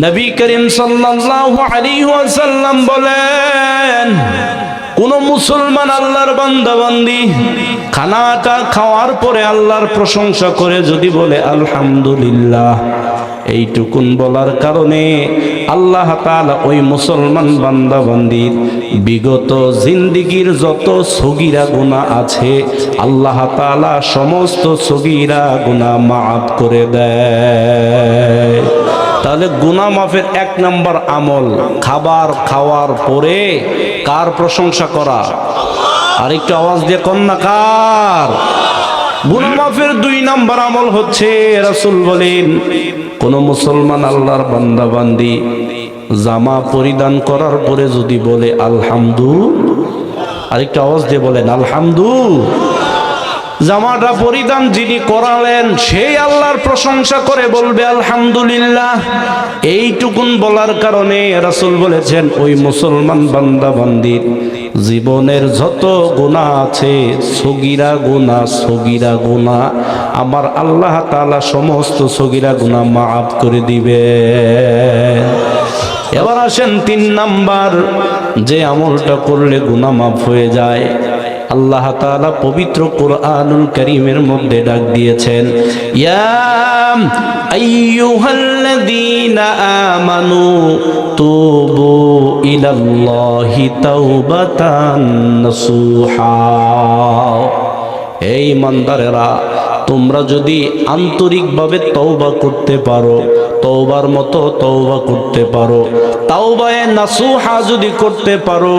নবী করিম সাল্লাল্লাহু আলাইহি ওয়াসাল্লাম বলেন, কোন মুসলমান আল্লাহর বান্দা বান্দি খানাটা খাওয়ার পরে আল্লাহর প্রশংসা করে যদি বলে আলহামদুলিল্লাহ, এইটুকুন বলার কারণে আল্লাহ তাআলা ওই মুসলমান বান্দা বান্দির বিগত জিন্দেগীর যত সগীরা গুনাহ আছে আল্লাহ তাআলা সমস্ত সগীরা গুনাহ মাফ করে দেয়। তাহলে গুনাহ মাফের এক নম্বর আমল খাবার খাওয়ার পরে কার প্রশংসা করা? আর একটু আওয়াজ দিয়ে কন না, কার? গুনাহ মাফের দুই নম্বর আমল হচ্ছে, রাসূল বলেন, কোন মুসলমান আল্লাহর বান্দা বান্দি জামা পরিধান করার পরে যদি বলে আলহামদুলিল্লাহ, আর একটু আওয়াজ দিয়ে বলেন আলহামদুলিল্লাহ। জামাটা পরিধান যিনি করালেন সেই আল্লাহর প্রশংসা করে বলবে আলহামদুলিল্লাহ। এইটুকুন বলার কারণে রাসূল বলেছেন ওই মুসলমান বান্দা বান্দির জীবনের যত গুনাহ আছে সগীরা গুনাহ আমার আল্লাহ তাআলা সমস্ত সগীরা গুনাহ মাফ করে দিবে। এবার আসেন ৩ নাম্বার যে আমলটা করলে গুনাহ মাফ হয়ে যায়। আল্লাহ তাআলা পবিত্র কোরআনুল কারীমের মধ্যে ডাক দিয়েছেন, ইয়া আইয়ুহাল্লাযীনা আমানু তুবু ইলাল্লাহি তাওবাতান নাসুহা। এই ইমানদারেরা, তোমরা যদি আন্তরিকভাবে তওবা করতে পারো, তওবার মতো তওবা করতে পারো, তাওবায়ে নাসুহা যদি করতে পারো,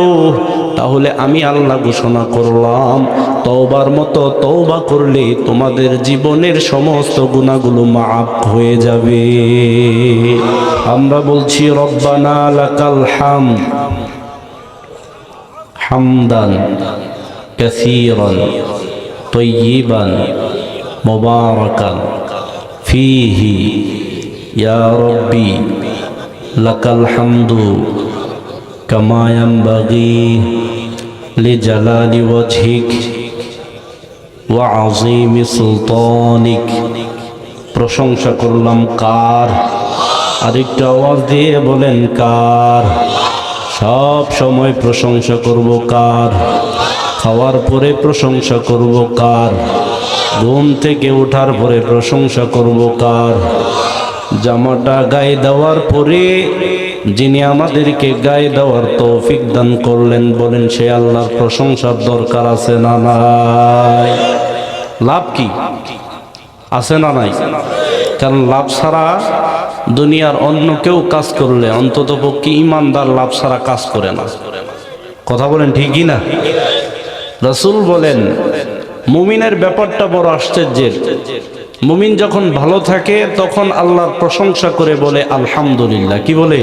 তাহলে আমি আল্লাহ ঘোষণা করলাম তওবার মতো তওবা করলে তোমাদের জীবনের সমস্ত গুনাহগুলো মাফ হয়ে যাবে। আমরা বলছি রব্বানা লাকাল হামদ হামদান কাসীরান তাইয়িবান মুবারাকান ফীহি ইয়া রাব্বি লাকাল হামদু কামা ইয়ানবাগি লিজালালি ওয়াজহিক ওয়া আযীমি সুলতানিক। প্রশংসা করলাম কার? আরেকটু আওয়াজ দিয়ে বলেন কার? সব সময় প্রশংসা করব কার? খাওয়ার পরে প্রশংসা করব কার? ঘুম থেকে ওঠার পরে প্রশংসা করব কার? জামাটা গায়ে দেওয়ার পরে যিনি আমাদেরকে গায়ে দেওয়ার তৌফিক দান করলেন, বলেন সে আল্লাহর প্রশংসার দরকার আছে না নাই? লাভ কি আছে না নাই? কারণ লাভ ছাড়া দুনিয়ার অন্য কেউ কাজ করলে অন্তত পক্ষে ইমানদার লাভ ছাড়া কাজ করে না। কথা বলেন ঠিকই না? রাসূল বলেন মুমিনের ব্যাপারটা বড় আশ্চর্যের। মুমিন যখন ভালো থাকে তখন আল্লাহর প্রশংসা করে বলে আলহামদুলিল্লাহ। কি বলে?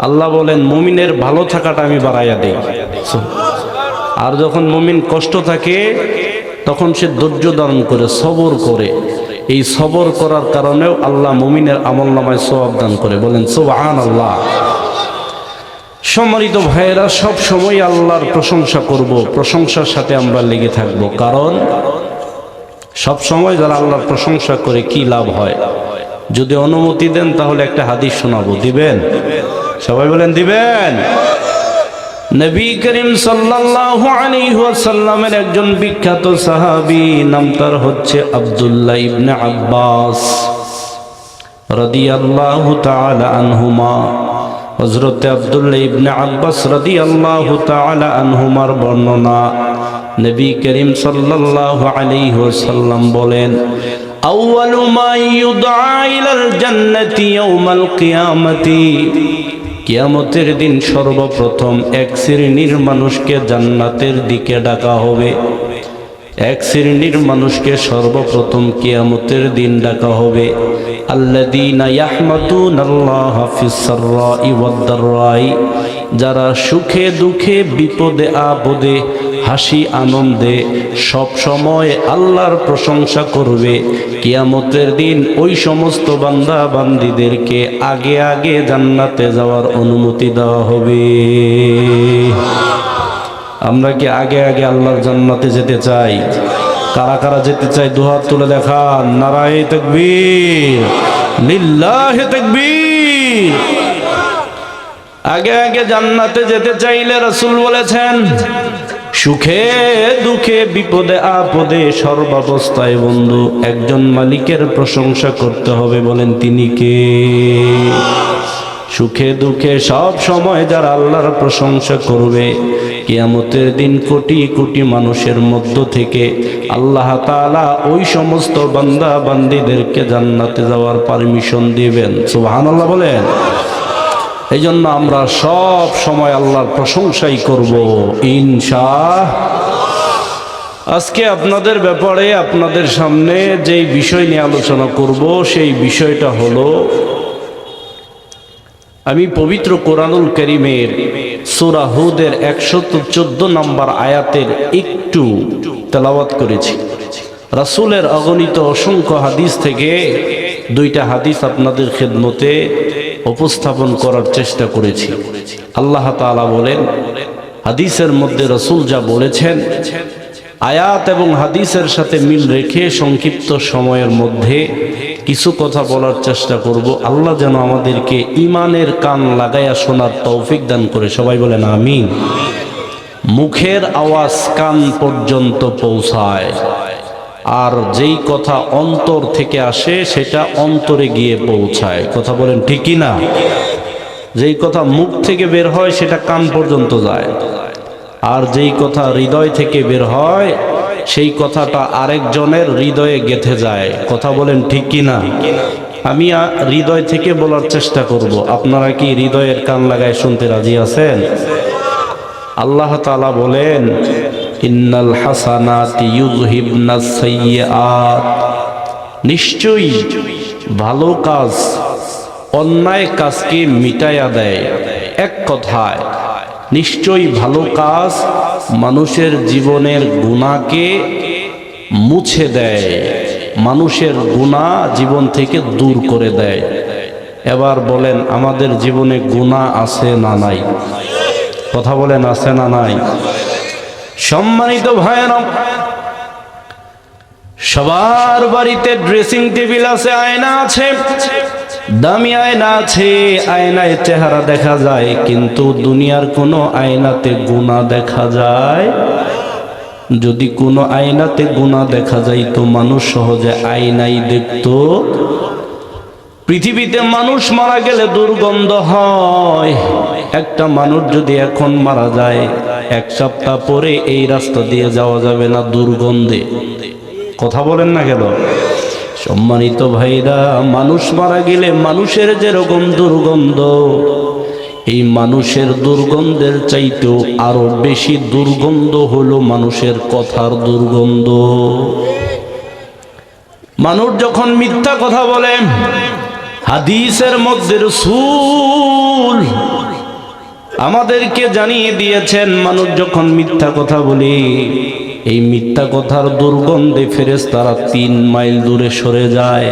আল্লাহ বলেন মুমিনের ভালো থাকাটা আমি বাড়াইয়া দেই। আর যখন মুমিন কষ্ট থাকে তখন সে ধৈর্য ধারণ করে সবর করে। এই সবর করার কারণেও আল্লাহ মুমিনের আমলনামায় সওয়াব দান করে। বলেন সুবহানাল্লাহ। সম্মানিত ভাইয়েরা, সব সময় আল্লাহর প্রশংসা করব, প্রশংসার সাথে আমরা লেগে থাকব। কারণ সব সময় যারা আল্লাহর প্রশংসা করে কি লাভ হয়? যদি অনুমতি দেন তাহলে একটা হাদিস শোনাবো। দিবেন? সবাই বলেন দিবেন। নবী করিম সাল্লাল্লাহু আলাইহি ওয়াসাল্লামের একজন বিখ্যাত সাহাবী, নাম তার হচ্ছে আব্দুল্লাহ ইবনে আব্বাস রাদিয়াল্লাহু তাআলা আনহুমা। হযরত আব্দুল্লাহ ইবনে আব্বাস রাদিয়াল্লাহু তাআলা আনহুমার বর্ণনা, নবী করিম সাল্লাল্লাহু আলাইহি ওয়াসাল্লাম বলেন, আউয়ালু মা ইউদআ ইলাল জান্নাতি ইয়াউমাল কিয়ামাতি। কিয়ামতের দিন সর্বপ্রথম এক শ্রেণীর মানুষকে জান্নাতের দিকে ডাকা হবে। এক শ্রেণীর মানুষকে সর্বপ্রথম কিয়ামতের দিন ডাকা হবে, আল্লাযীনা ইয়াহমাদুনাল্লাহা ফিস সাররাই ওয়াদ দাররাই। যারা সুখে দুঃখে বিপদে আপদে হাসি আনন্দে সব সময় আল্লাহর প্রশংসা করবে। কিয়ামতের দিন ওই সমস্ত বান্দা বান্দীদেরকে আগে আগে জান্নাতে যাওয়ার অনুমতি দেওয়া হবে। আমরা কি আগে আগে আল্লাহর জান্নাতে যেতে চাই? কারা কারা যেতে চাই দুহাত তুলে দেখান। নারায়ে তাকবীর, লিল্লাহি তাকবীর। আগে আগে জান্নাতে যেতে চাইলে রাসূল বলেছেন, সুখে দুঃখে বিপদে আপদে সর্বাবস্থায় বন্ধু একজন মালিকের প্রশংসা করতে হবে। বলেন তিনি কে? সুখে দুঃখে সব সময় যারা আল্লাহর প্রশংসা করবে, কিয়ামতের দিন কোটি কোটি মানুষের মধ্য থেকে আল্লাহ তাআলা ওই সমস্ত বান্দা বান্দীদেরকে জান্নাতে যাওয়ার পারমিশন দিবেন। সুবহানাল্লাহ বলেন। এই জন্য আমরা সব সময় আল্লাহর প্রশংসাই করব ইনশাআল্লাহ। আজকে আপনাদের ব্যাপারে আপনাদের সামনে যেই বিষয় নিয়ে আলোচনা করব সেই বিষয়টা হলো, আমি পবিত্র কোরআনুল কারীমের সূরা হুদের 114 নম্বর আয়াতের একটু তেলাওয়াত করেছি। রাসূলের অগণিত অসংখ্য হাদিস থেকে দুইটা হাদিস আপনাদের খেদমতে উপস্থাপন করার চেষ্টা করেছি। আল্লাহ তাআলা বলেন, হাদিসের মধ্যে রাসূল যা বলেছেন আয়াত এবং হাদিসের সাথে মিল রেখে সংক্ষিপ্ত সময়ের মধ্যে কিছু কথা বলার চেষ্টা করব। আল্লাহ যেন আমাদেরকে ঈমানের কান লাগাইয়া শোনার তৌফিক দান করে। সবাই বলেন আমিন। মুখের আওয়াজ কান পর্যন্ত পৌঁছায়, আর যেই কথা অন্তর থেকে আসে সেটা অন্তরে গিয়ে পৌঁছায়। কথা বলেন ঠিক কি না? যেই কথা মুখ থেকে বের হয় সেটা কান পর্যন্ত যায়, আর যেই কথা হৃদয় থেকে বের হয় সেই কথাটা আরেকজনের হৃদয়ে গেঁথে যায়। কথা বলেন ঠিক কি না? আমি হৃদয় থেকে বলার চেষ্টা করব। আপনারা কি হৃদয়ের কান লাগায় শুনতে রাজি আছেন? আল্লাহ তাআলা বলেন, ইন্নাল হাসানাতি ইউযহিবনাস সাইয়্যাত, নিশ্চয়ই ভালো কাজ অন্যায় কাজকে মিটাইয়া দেয়। এক কথায় নিশ্চয়ই ভালো কাজ মানুষের জীবনের গুনাহকে মুছে দেয়, মানুষের গুনাহ জীবন থেকে দূর করে দেয়। এবার বলেন, আমাদের জীবনে গুনাহ আছে না নাই? কথা বলেন, আছে না নাই? সম্মানিত ভাইয়েরা, সবার বাড়িতে ড্রেসিং টেবিল আছে, আয়না আছে, দামি আয়না আছে, আয়নায় চেহারা দেখা যায়, কিন্তু দুনিয়ার কোনো আয়নাতে গুনাহ দেখা যায়? যদি কোনো আয়নাতে গুনাহ দেখা যায় তো মানুষ সহজে আয়নাই দেখতো। পৃথিবীতে মানুষ মারা গেলে দুর্গন্ধ হয়। একটা মানুষ যদি এখন মারা যায়, এক সপ্তাহ পরে এই রাস্তা দিয়ে যাওয়া যাবে না দুর্গন্ধে। কথা বলেন না কেন? সম্মানিত ভাইরা, মানুষ মারা গেলে মানুষের যেরকম দুর্গন্ধ, এই মানুষের দুর্গন্ধের চাইতেও আরো বেশি দুর্গন্ধ হলো মানুষের কথার দুর্গন্ধ। মানুষ যখন মিথ্যা কথা বলে, হাদিসের মধ্যে রাসূল আমাদেরকে জানিয়ে দিয়েছেন, মানুষ যখন মিথ্যা কথা বলে, এই মিথ্যা কথার দুর্গন্ধে ফেরেশতারা 3 মাইল দূরে সরে যায়।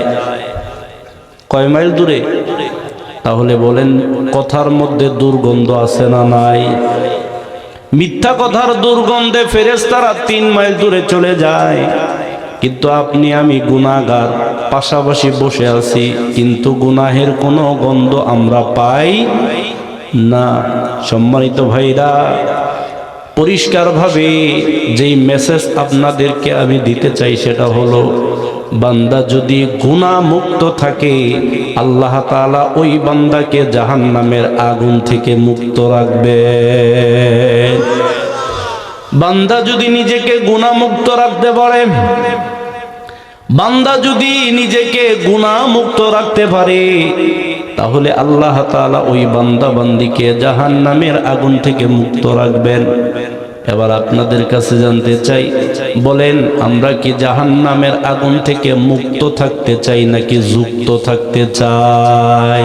কয় মাইল দূরে? তাহলে বলেন, কথার মধ্যে দুর্গন্ধ আছে না নাই? মিথ্যা কথার দুর্গন্ধে ফেরেশতারা 3 মাইল দূরে চলে যায়। কিন্তু আপনি আমি গুনাহগার, পাশাপাশি বসে আছি, কিন্তু গুনাহের কোনো গন্ধ আমরা পাই না। সম্মানিত ভাইরা, পরিষ্কারভাবে যেই মেসেজ আপনাদেরকে আমি দিতে চাই সেটা হলো, বান্দা যদি গুনাহ মুক্ত থাকে, আল্লাহ তাআলা ওই বান্দাকে জাহান্নামের আগুন থেকে মুক্ত রাখবেন। বান্দা যদি নিজেকে গুনাহ মুক্ত রাখতে পারে, বান্দা যদি নিজেকে গুনাহ মুক্ত রাখতে পারে, তাহলে আল্লাহ তাআলা ওই বান্দা বান্দিকে জাহান্নামের আগুন থেকে মুক্ত রাখবেন। এবার আপনাদের কাছে জানতে চাই, বলেন আমরা কি জাহান্নামের আগুন থেকে মুক্ত থাকতে চাই নাকি যুক্ত থাকতে চাই?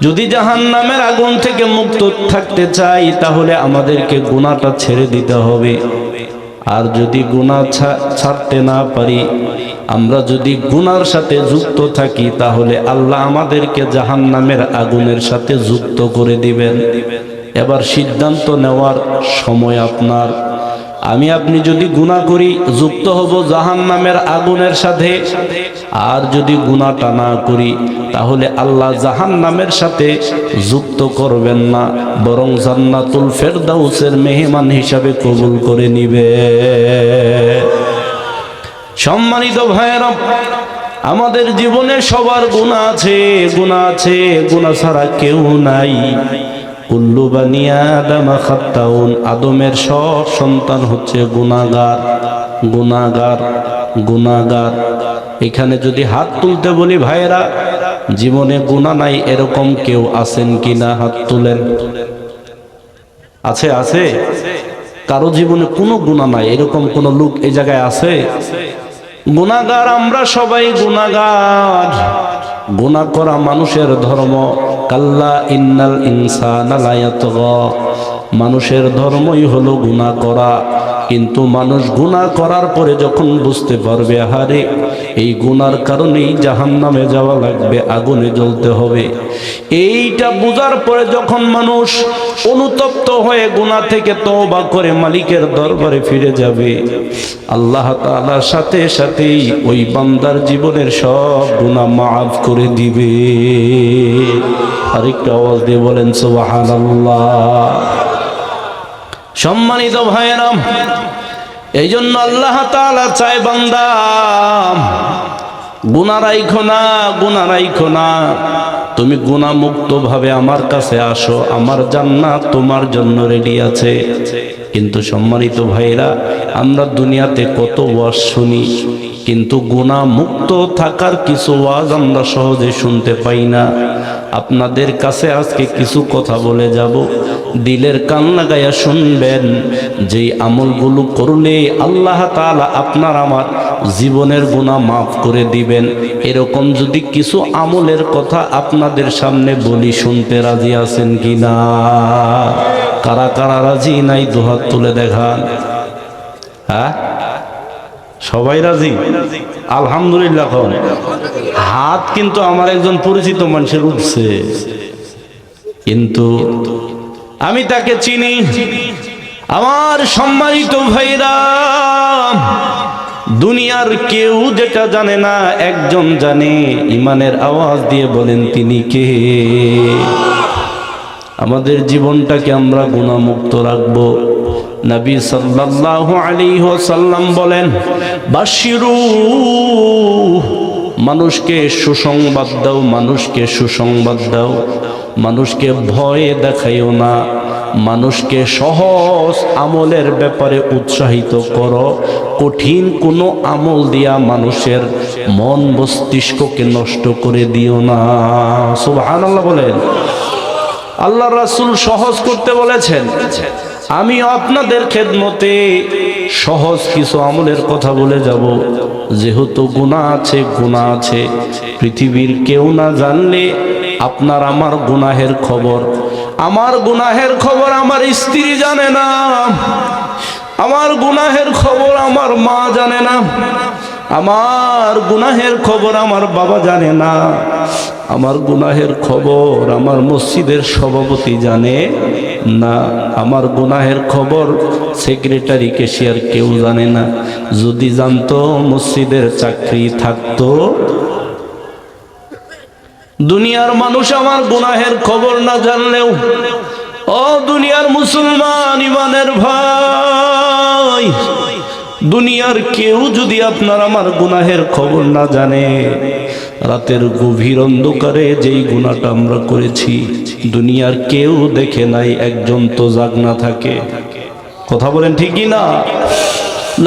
যদি জাহান্নামের আগুন থেকে মুক্ত থাকতে চাই তাহলে আমাদেরকে গুনাহটা ছেড়ে দিতে হবে। আর যদি গুনাহ ছাড়তে না পারি, আমরা যদি গুনার সাথে যুক্ত থাকি, তাহলে আল্লাহ আমাদেরকে জাহান্নামের আগুনের সাথে যুক্ত করে দিবেন। এবার সিদ্ধান্ত নেওয়ার সময় আপনার। আমি আপনি যদি গুনাহ করি যুক্ত হব জাহান্নামের আগুনের সাথে, আর যদি গুনাহটা না করি তাহলে আল্লাহ জাহান্নামের সাথে যুক্ত করবেন না, বরং জান্নাতুল ফেরদাউসের মেহমান হিসাবে কবুল করে নিবে। সম্মানিত ভাইয়েরা, আমাদের জীবনে সবার গুনাহ আছে, গুনাহ আছে, গুনাহ ছাড়া কেউ নাই। কুল্লু বানি আদম খাত্তাউন, আদমের সব সন্তান হচ্ছে গুনাহগার, গুনাহগার, গুনাহগার। এখানে যদি হাত তুলতে বলি ভাইরা, জীবনে গুনাহ নাই এরকম কেউ আছেন কিনা? হাত তুলেন। আছে? আছে? কারো জীবনে কোনো গুনাহ নাই এরকম কোন লোক এই জায়গায় আছে? গুনাহগার আমরা সবাই গুনাহগার। গুনাহ করা মানুষের ধর্ম। কাল্লা ইন্নাল ইনসানা লা ইয়াতগা, মানুষের ধর্মই হলো গুনাহ করা। কিন্তু মানুষ গুনাহ করার পরে যখন বুঝতে পারবে আহারে এই গুনার কারণেই জাহান্নামে যাওয়া লাগবে, আগুনে জ্বলতে হবে, এইটা বুঝার পরে যখন মানুষ অনুতপ্ত হয়ে গুনাহ থেকে তওবা করে মালিকের দরবারে ফিরে যাবে, আল্লাহ তাআলার সাথে সাথেই ওই বান্দার জীবনের সব গুনাহ মাফ করে দিবে। আরেকটা আওয়াজ দিয়ে বলেন সুবহানাল্লাহ। সম্মানিত ভাইয়েরা, এই জন্য আল্লাহ তাআলা চায় বান্দা গুনাহ রাইখো না, গুনাহ রাইখো না। তুমি গুনাহ মুক্ত ভাবে আমার কাছে আসো, আমার জান্নাত তোমার জন্য রেডি আছে। কিন্তু সম্মানিত ভাইরা, আমরা দুনিয়াতে কত ওয়াজ শুনি, কিন্তু গুনাহ মুক্ত থাকার কিছু ওয়াজ আমরা সহজে শুনতে পাই না। আপনাদের কাছে আজকে কিছু কথা বলে যাব, দিলের কান লাগাইয়া শুনবেন। যেই আমলগুলো করলে আল্লাহ তাআলা আপনার আমার জীবনের গুনাহ মাফ করে দিবেন, এরকম যদি কিছু আমলের কথা আপনাদের সামনে বলি, শুনতে রাজি আছেন কিনা? কারা কারা রাজি নাই দুহাত তুলে দেখান। হ্যাঁ, সবাই রাজি? আলহামদুলিল্লাহ। হাত কিন্তু আমার একজন পরিচিত মানুষের উঠছে, কিন্তু আমি তাকে চিনি। আমার সম্মানিত ভাইরা, দুনিয়ার কেউ যেটা জানে না একজন জানে। ইমানের আওয়াজ দিয়ে বলেন তিনি কে? আমাদের জীবনটাকে আমরা গুনাহমুক্ত রাখবো। নবী সাল্লাল্লাহু আলাইহি ওয়াসাল্লাম বলেন, বাশিরু, মানুষকে সুসংবাদ দাও, মানুষকে সুসংবাদ দাও। মানুষকে ভয়ে দেখাইও না, মানুষকে সহজ আমলের ব্যাপারে উৎসাহিত করো। কঠিন কোনো আমল দিয়া মানুষের মন মস্তিষ্ককে নষ্ট করে দিও না। সুবহানাল্লাহ বলেন। আল্লাহ রাসূল সহজ করতে বলেছেন। আমি আপনাদের খেদমতে সহজ কিছু আমলের কথা বলে যাব। যেহেতু গুনাহ আছে, গুনাহ আছে, পৃথিবীর কেউ না জানলে আপনার আমার গুনাহের খবর, আমার গুনাহের খবর আমার স্ত্রী জানে না, আমার গুনাহের খবর আমার মা জানে না, আমার গুনাহের খবর আমার বাবা জানে না, আমার গুনাহের খবর আমার মসজিদের সভাপতি জানে না, আমার গুনাহের খবর সেক্রেটারি ক্যাশিয়ার কেউ জানে না। যদি জানতো মসজিদের চাকরি থাকতো। দুনিয়ার মানুষ আমার গুনাহের খবর না জানলেও, ও দুনিয়ার মুসলমান ইমানের ভাই, দুনিয়ার কেউ যদি আপনার আমার গুনাহের খবর না জানে, রাতের গভীর অন্ধকারে যেই গুনাহটা আমরা করেছি দুনিয়ার কেউ দেখে নাই, একজন তো জাগ না থাকে। কথা বলেন ঠিকই না?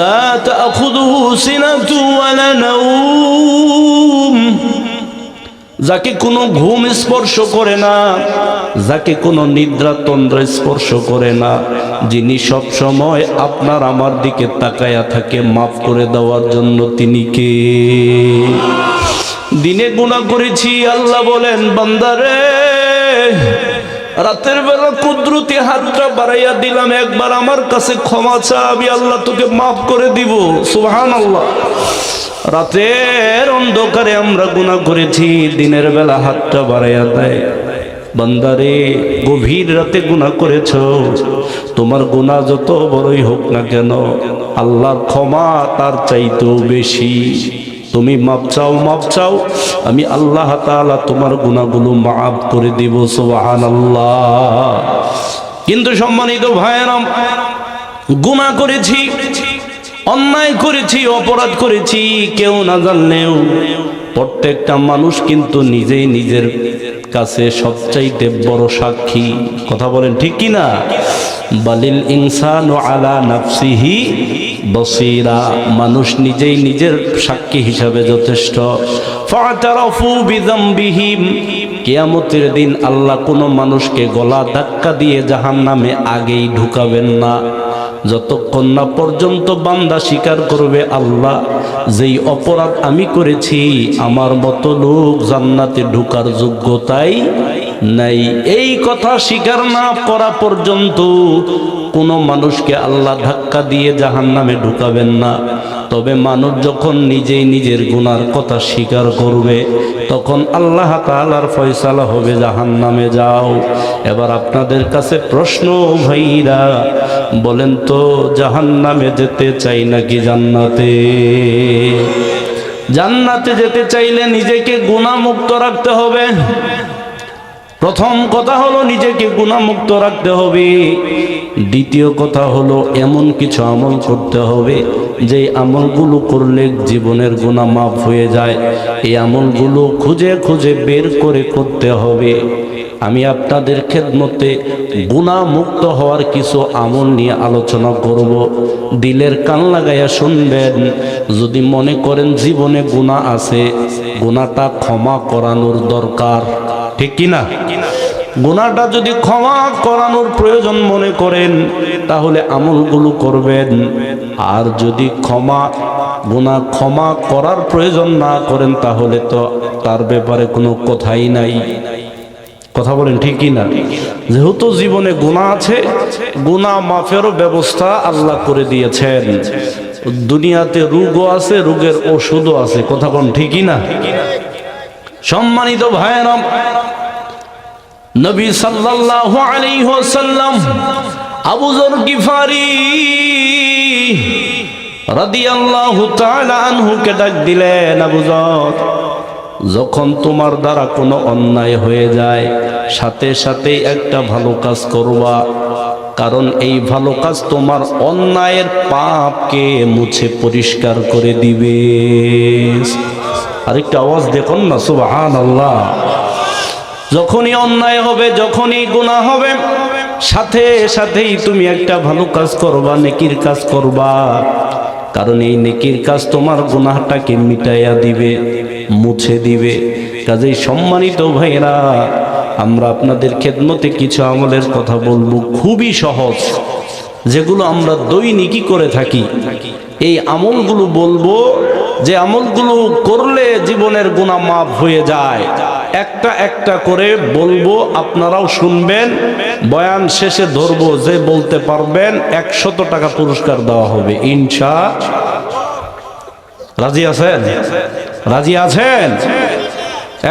লা তাখুযুহু সিনাতু ওয়ালা নাওম, যাকে কোনো ঘুম স্পর্শ করে না, যাকে কোনো নিদ্রা তন্দ্রা স্পর্শ করে না, যিনি সব সময় আপনার আমার দিকে তাকায়া থাকে মাফ করে দেওয়ার জন্য, তিনি কে? দিনে গুনাহ করেছি, আল্লাহ বলেন বান্দারে রাতের বেলা কুদরতি হাতটা বাড়াইয়া দিলাম, একবার আমার কাছে ক্ষমা চা, আমি আল্লাহ তোকে মাফ করে দিব। সুবহানাল্লাহ। রাতের অন্ধকারে আমরা গুনাহ করেছি, দিনের বেলা হাতটা বাড়াইয়া দেয়, বান্দারে গভীর রাতে গুনাহ করেছ, তোমার গুনাহ যত বড়ই হোক না কেন আল্লাহর ক্ষমা তার চাইতেও বেশি। তুমি মাপ চাও, আমি আল্লাহ তাআলা তোমার গুনাহগুলো মাফ করে দিব। সুবহানাল্লাহ। কিন্তু সম্মানিত ভাইয়েরা, গুনাহ করেছি, অন্যায় করেছি, অপরাধ করেছি, কেউ না জানলেও প্রত্যেকটা মানুষ কিন্তু নিজেই নিজের কাছে সবচাইতে বড় সাক্ষী। কথা বলেন ঠিক কি না? বালিল ইনসানু আলা নাফসিহি বসীরা, মানুষ নিজেই নিজের সাক্ষী হিসাবে যথেষ্ট। ফাতারাফু বিযামবিহিম, কিয়ামতের দিন আল্লাহ কোনো মানুষকে গলা ধাক্কা দিয়ে জাহান্নামে আগেই ঢুকাবেন না, যতক্ষণ না পর্যন্ত বান্দা স্বীকার করবে আল্লাহ যেই অপরাধ আমি করেছি আমার মতো লোক জান্নাতে ঢোকার যোগ্যতাই নাই। এই কথা স্বীকার না করা পর্যন্ত কোনো মানুষকে আল্লাহ ধাক্কা দিয়ে জাহান্নামে ঢুকাবেন না। তবে মানুষ যখন নিজেই নিজের গুনার কথা স্বীকার করবে তখন আল্লাহ তাআলার ফয়সালা হবে জাহান্নামে যাও। এবার আপনাদের কাছে প্রশ্ন ভাইরা, বলেন তো জাহান্নামে যেতে চাই নাকি জান্নাতে? জান্নাতে যেতে চাইলে নিজেকে গুনাহমুক্ত রাখতে হবে। প্রথম কথা হলো নিজেকে গুনাহমুক্ত রাখতে হবে। দ্বিতীয় কথা হলো এমন কিছু আমল করতে হবে যে আমলগুলো করলে জীবনের গুনাহ মাফ হয়ে যায়। এই আমলগুলো খুঁজে খুঁজে বের করে করতে হবে। আমি আপনাদের খেদমতে গুনাহ মুক্ত হওয়ার কিছু আমল নিয়ে আলোচনা করব। দিলের কান লাগাইয়া শুনবেন। যদি মনে করেন জীবনে গুনাহ আছে, গুনাহটা ক্ষমা করানোর দরকার, ঠিক কি না? গুনাহটা যদি ক্ষমা করানোর প্রয়োজন মনে করেন তাহলে আমলগুলো করবেন। আর যদি গুনাহ ক্ষমা করার প্রয়োজন না করেন তাহলে তো তার ব্যাপারে কোনো কথাই নাই। কথা বলেন ঠিক কি না? যেহেতু জীবনে গুনাহ আছে, গুনাহ মাফেরও ব্যবস্থা আল্লাহ করে দিয়েছেন। দুনিয়াতে রোগও আছে, রোগের ওষুধও আছে। কথা বলেন ঠিক কি না? সম্মানিত ভাইয়েরা, নবী সাল্লাল্লাহু আলাইহি ওয়াসাল্লাম আবু যর গিফারি রাদিয়াল্লাহু তাআলা আনহুকে ডাক দিলেন, আবু যর, যখন তোমার দ্বারা কোনো অন্যায় হয়ে যায় সাথে সাথে একটা ভালো কাজ করবা, কারণ এই ভালো কাজ তোমার অন্যায়ের পাপকে মুছে পরিষ্কার করে দিবে। আরেকটা আওয়াজ দেখুন না, সুবহানাল্লাহ। যখনই অন্যায় হবে, যখনই গুনাহ হবে, সাথে সাথেই তুমি একটা ভালো কাজ করবা, নেকির কাজ করবা, কারণ এই নেকির কাজ তোমার গুনাহটাকে মিটাইয়া দিবে, মুছে দিবে। কাজেই সম্মানিত ভাইরা, আমরা আপনাদের খেদমতে কিছু আমলের কথা বলবো, খুবই সহজ, যেগুলো আমরা দৈনিকই করে থাকি। এই আমলগুলো বলবো যে আমলগুলো করলে জীবনের গুনাহ মাফ হয়ে যায়। একটা একটা করে বলবো, আপনারাও শুনবেন। বয়ান শেষে ধরবো, যে বলতে পারবেন 100 টাকা পুরস্কার দেওয়া হবে ইনশাআল্লাহ। রাজি আছেন? রাজি আছেন?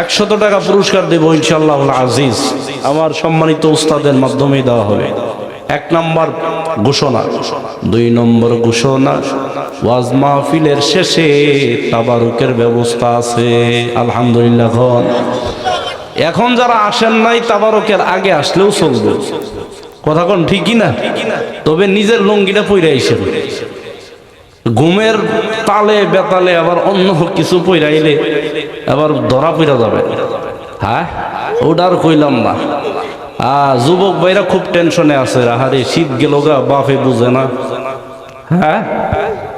100 টাকা পুরস্কার দেব ইনশাআল্লাহুল আজিজ। আমার সম্মানিত উস্তাদের মাধ্যমে দেওয়া হবে। 1 নম্বর ঘোষণা। 2 নম্বর ঘোষণা, ওয়াজ মাহফিলের শেষে তাবারুকের ব্যবস্থা আছে আলহামদুলিল্লাহ। এখন যারা আসেন নাই তাবারুকের আগে আসলেও চলবে। কথা কোন ঠিকই না? তবে নিজের লুঙ্গিটা পইরা আইছেন। ঘুমের তালে বেতালে আবার অন্য কিছু পইরাইলে আবার ধরা পইরা যাবে। হ্যাঁ, ওটার কইলাম না। যুবক ভাইরা খুব টেনশনে আছে। আহারে শীত গেল গা, বাপে বুঝে না। হ্যাঁ,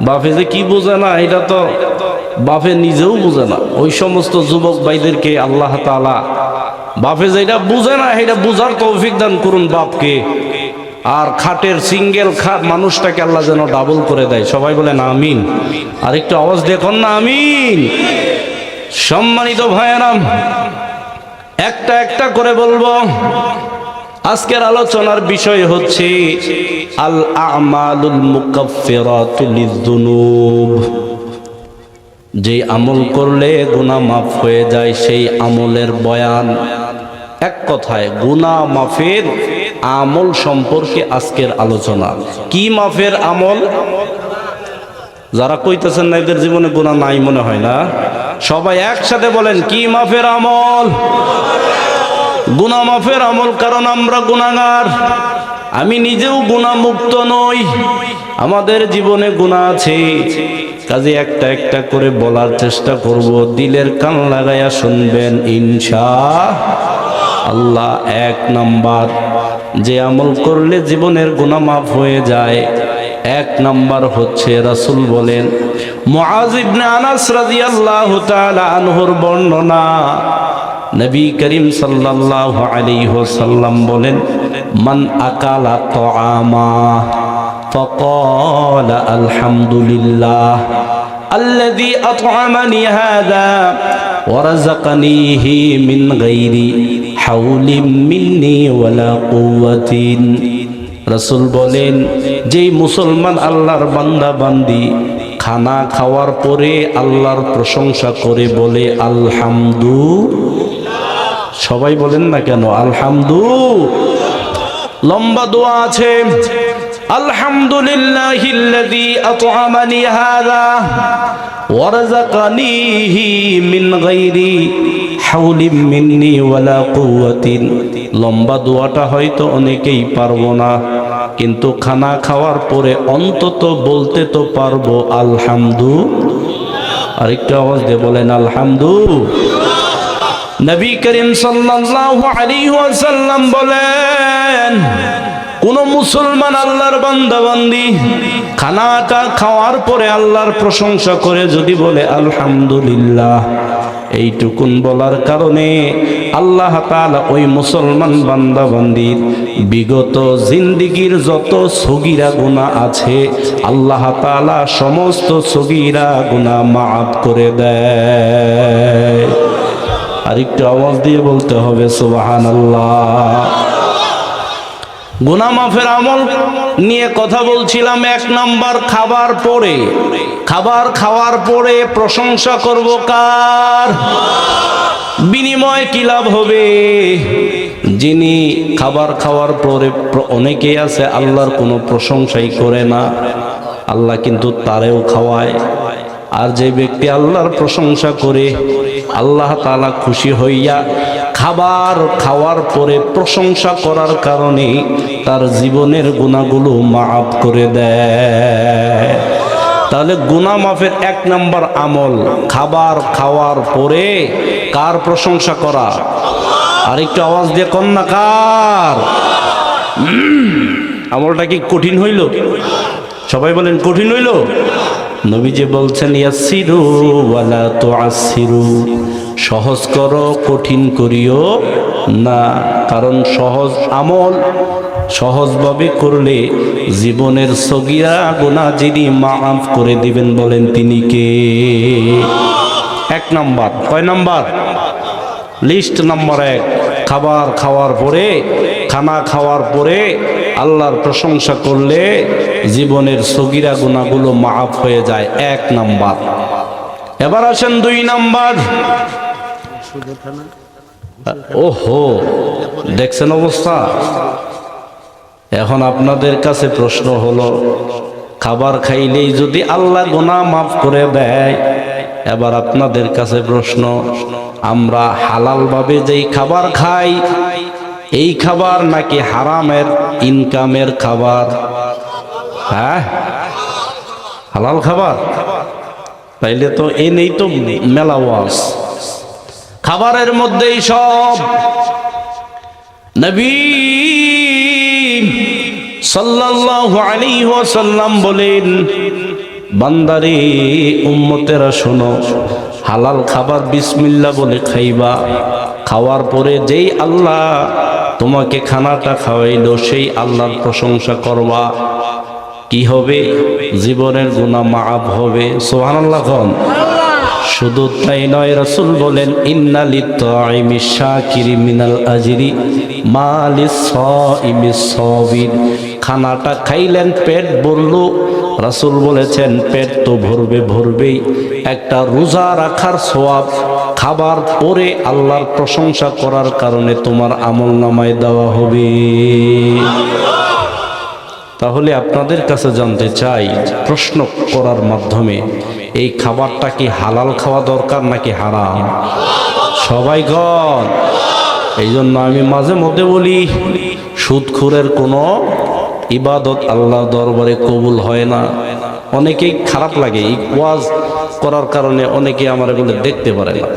বাপে যে কি বুঝে না এটা তো বাপে নিজেও বুঝে না। ওই সমস্ত যুবক ভাইদেরকে আল্লাহ তাআলা বাপে যেটা বুঝে না সেটা বুঝার তৌফিক দান করুন বাপকে। আর খাটের সিঙ্গেল খাট মানুষটাকে আল্লাহ যেন ডাবল করে দেয়। সবাই বলেন আমিন। আর একটু আওয়াজ দেখুন না, আমিন। সম্মানিত ভাইয়েরা, একটা একটা করে বলবো। আজকের আলোচনার বিষয় হচ্ছে আল আমালুল মুকাফফিরাতু লিযুনুব। যে আমল করলে গুনাহ মাফ হয়ে যায় সেই আমলের বয়ান। এক কথায় গুনাহ মাফের আমল সম্পর্কে আজকের আলোচনা। কি মাফের আমল? যারা কইতেছেন না এদের জীবনে গুনাহ নাই মনে হয় না, সবাই একসাথে বলেন কি মাফের আমল? গুনাহ মাফের আমল। কারণ আমরা গুনাহগার, আমি নিজেও গুনাহ মুক্ত নই, আমাদের জীবনে গুনাহ আছে। কাজে একটা একটা করে বলার চেষ্টা করব, দিলের কান লাগাইয়া শুনবেন ইনশাআল্লাহ। এক নাম্বার যে আমল করলে জীবনের গুনাহ মাফ হয়ে যায়, এক নাম্বার হচ্ছে রাসূল বলেন, মুআজ ইবনে আনাস রাদিয়াল্লাহু তাআলা আনহুর বর্ণনা, নবী করিম সাল্লাল্লাহু আলাইহি ওয়াসাল্লাম বলেন, মান আকালা তাআমা ফাকালা আলহামদুলিল্লাহ আল্লাযী আত'আমানি হাযা ওয়া রাযাকানিহি মিন গায়রি হাওলিন মিন্নি ওয়ালা কুওয়াতিন। রাসূল বলেন, যেই মুসলমান আল্লাহর বান্দা বান্দি খানা খাওয়ার পরে আল্লাহর প্রশংসা করে বলে আলহামদুলিল্লাহ। সবাই বলেন না কেন আলহামদুলিল্লাহ? লম্বা দোয়া আছে, আলহামদুলিল্লাহিল্লাযী আত'আমানি হাযা ওয়া রাযাকানিহি মিন গায়রি হাওলিন মিন্নি ওয়ালা কুওয়াতিন। লম্বা দোয়াটা হয়তো অনেকেই পারবো না, কিন্তু খানা খাওয়ার পরে অন্তত বলতে তো পারবো আলহামদুলিল্লাহ। আরেকটু আওয়াজ দিয়ে বলেন আলহামদুলিল্লাহ। নবী করিম সাল্লাল্লাহু আলাইহি ওয়াসাল্লাম বলেন, কোন মুসলমান আল্লাহর বান্দা বান্দি খানাটা খাওয়ার পরে আল্লাহর প্রশংসা করে যদি বলে আলহামদুলিল্লাহ, এইটুকুন বলার কারণে আল্লাহ তাআলা ওই মুসলমান বান্দা বান্দির বিগত জিন্দেগীর যত সগীরা গুনাহ আছে আল্লাহ তাআলা সমস্ত সগীরা গুনাহ মাফ করে দেয়। আর একটু আওয়াজ দিয়ে বলতে হবে সুবহানাল্লাহ। গুনাহ মাফের আমল নিয়ে কথা বলছিলাম। এক নাম্বার, খাবার পরে, খাবার খাওয়ার পরে প্রশংসা করব কার? বিনিময় কি লাভ হবে? যিনি খাবার খাওয়ার পরে, অনেকেই আছে আল্লাহর কোনো প্রশংসাই করে না, আল্লাহ কিন্তু তারেও খাওয়ায়। আর যে ব্যক্তি আল্লাহর প্রশংসা করে আল্লাহ তাআলা খুশি হইয়া খাবার খাওয়ার পরে প্রশংসা করার কারণে তার জীবনের গুনাহগুলো মাফ করে দেয়। তাহলে গুনাহ মাফের এক নাম্বার আমল খাবার খাওয়ার পরে কার প্রশংসা করা? আর একটু আওয়াজ দিয়ে কন না, কার? আমলটা কি কঠিন হইল? সবাই বলেন কঠিন হইল? নবীজি বলছেন ইয়াসসিরু ওয়ালা তুআসসিরু, সহজ করো কঠিন করিও না। কারণ সহজ আমল সহজভাবে করলে জীবনের সগীরা গুনাহ যিনি মাফ করে দিবেন, বলেন তিনি কে? এক নাম্বার। কয় নাম্বার? লিস্ট নাম্বার এক, খাবার খাওয়ার পরে, খানা খাওয়ার পরে আল্লাহর প্রশংসা করলে জীবনের সগীরা গুনাহগুলো মাফ হয়ে যায়। এক নাম্বার। এবার আসেন দুই নাম্বার। ওহো, দেখছেন অবস্থা? এখন আপনাদের কাছে প্রশ্ন হলো, খাবার খাইলেই যদি আল্লাহ গুনাহ মাফ করে দেয়, এবার আপনাদের কাছে প্রশ্ন, আমরা হালাল ভাবে যেই খাবার খাই এই খাবার নাকি হারামের ইনকামের খাবার? হ্যাঁ, হালাল খাবার। তাইলে তো এই নেই তো মেলা ওয়াজ, খাবারের মধ্যেই সব। নবী সাল্লাল্লাহু আলাইহি ওয়াসাল্লাম বলেন, বান্দারে উম্মতেরা শোনো, হালাল খাবার বিসমিল্লাহ বলে খাইবা। খাওয়ার পরে যেই আল্লাহ তোমাকে খানাটা খাওয়াইলো সেই আল্লাহর প্রশংসা করবা। কি হবে? জীবনের গুনাহ মাফ হবে। সুবহানাল্লাহ কোন? শুধু তাই নয়, রাসূল বলেন ইন্না লিত-তাইমিশ শাকিরি মিনাল আজরি মা লিস-সাইমিস সাবির। খানাটা খাইলেন, পেট ভরল, রাসূল বলেছেন পেট তো ভরবেই, একটা রোজা রাখার সওয়াব খাবার পরে আল্লাহর প্রশংসা করার কারণে তোমার আমলনামায় দেওয়া হবে। তাহলে আপনাদের কাছে জানতে চাই, প্রশ্ন করার মাধ্যমে, এই খাবারটা কি হালাল খাওয়া দরকার নাকি হারাম? সবাই গণ। এই জন্য আমি মাঝে মধ্যে বলি, সুদখোরের কোনো ইবাদত আল্লাহর দরবারে কবুল হয় না। অনেকেই খারাপ লাগে, এই ওয়াজ করার কারণে অনেকে আমার এগুলো দেখতে পারে না।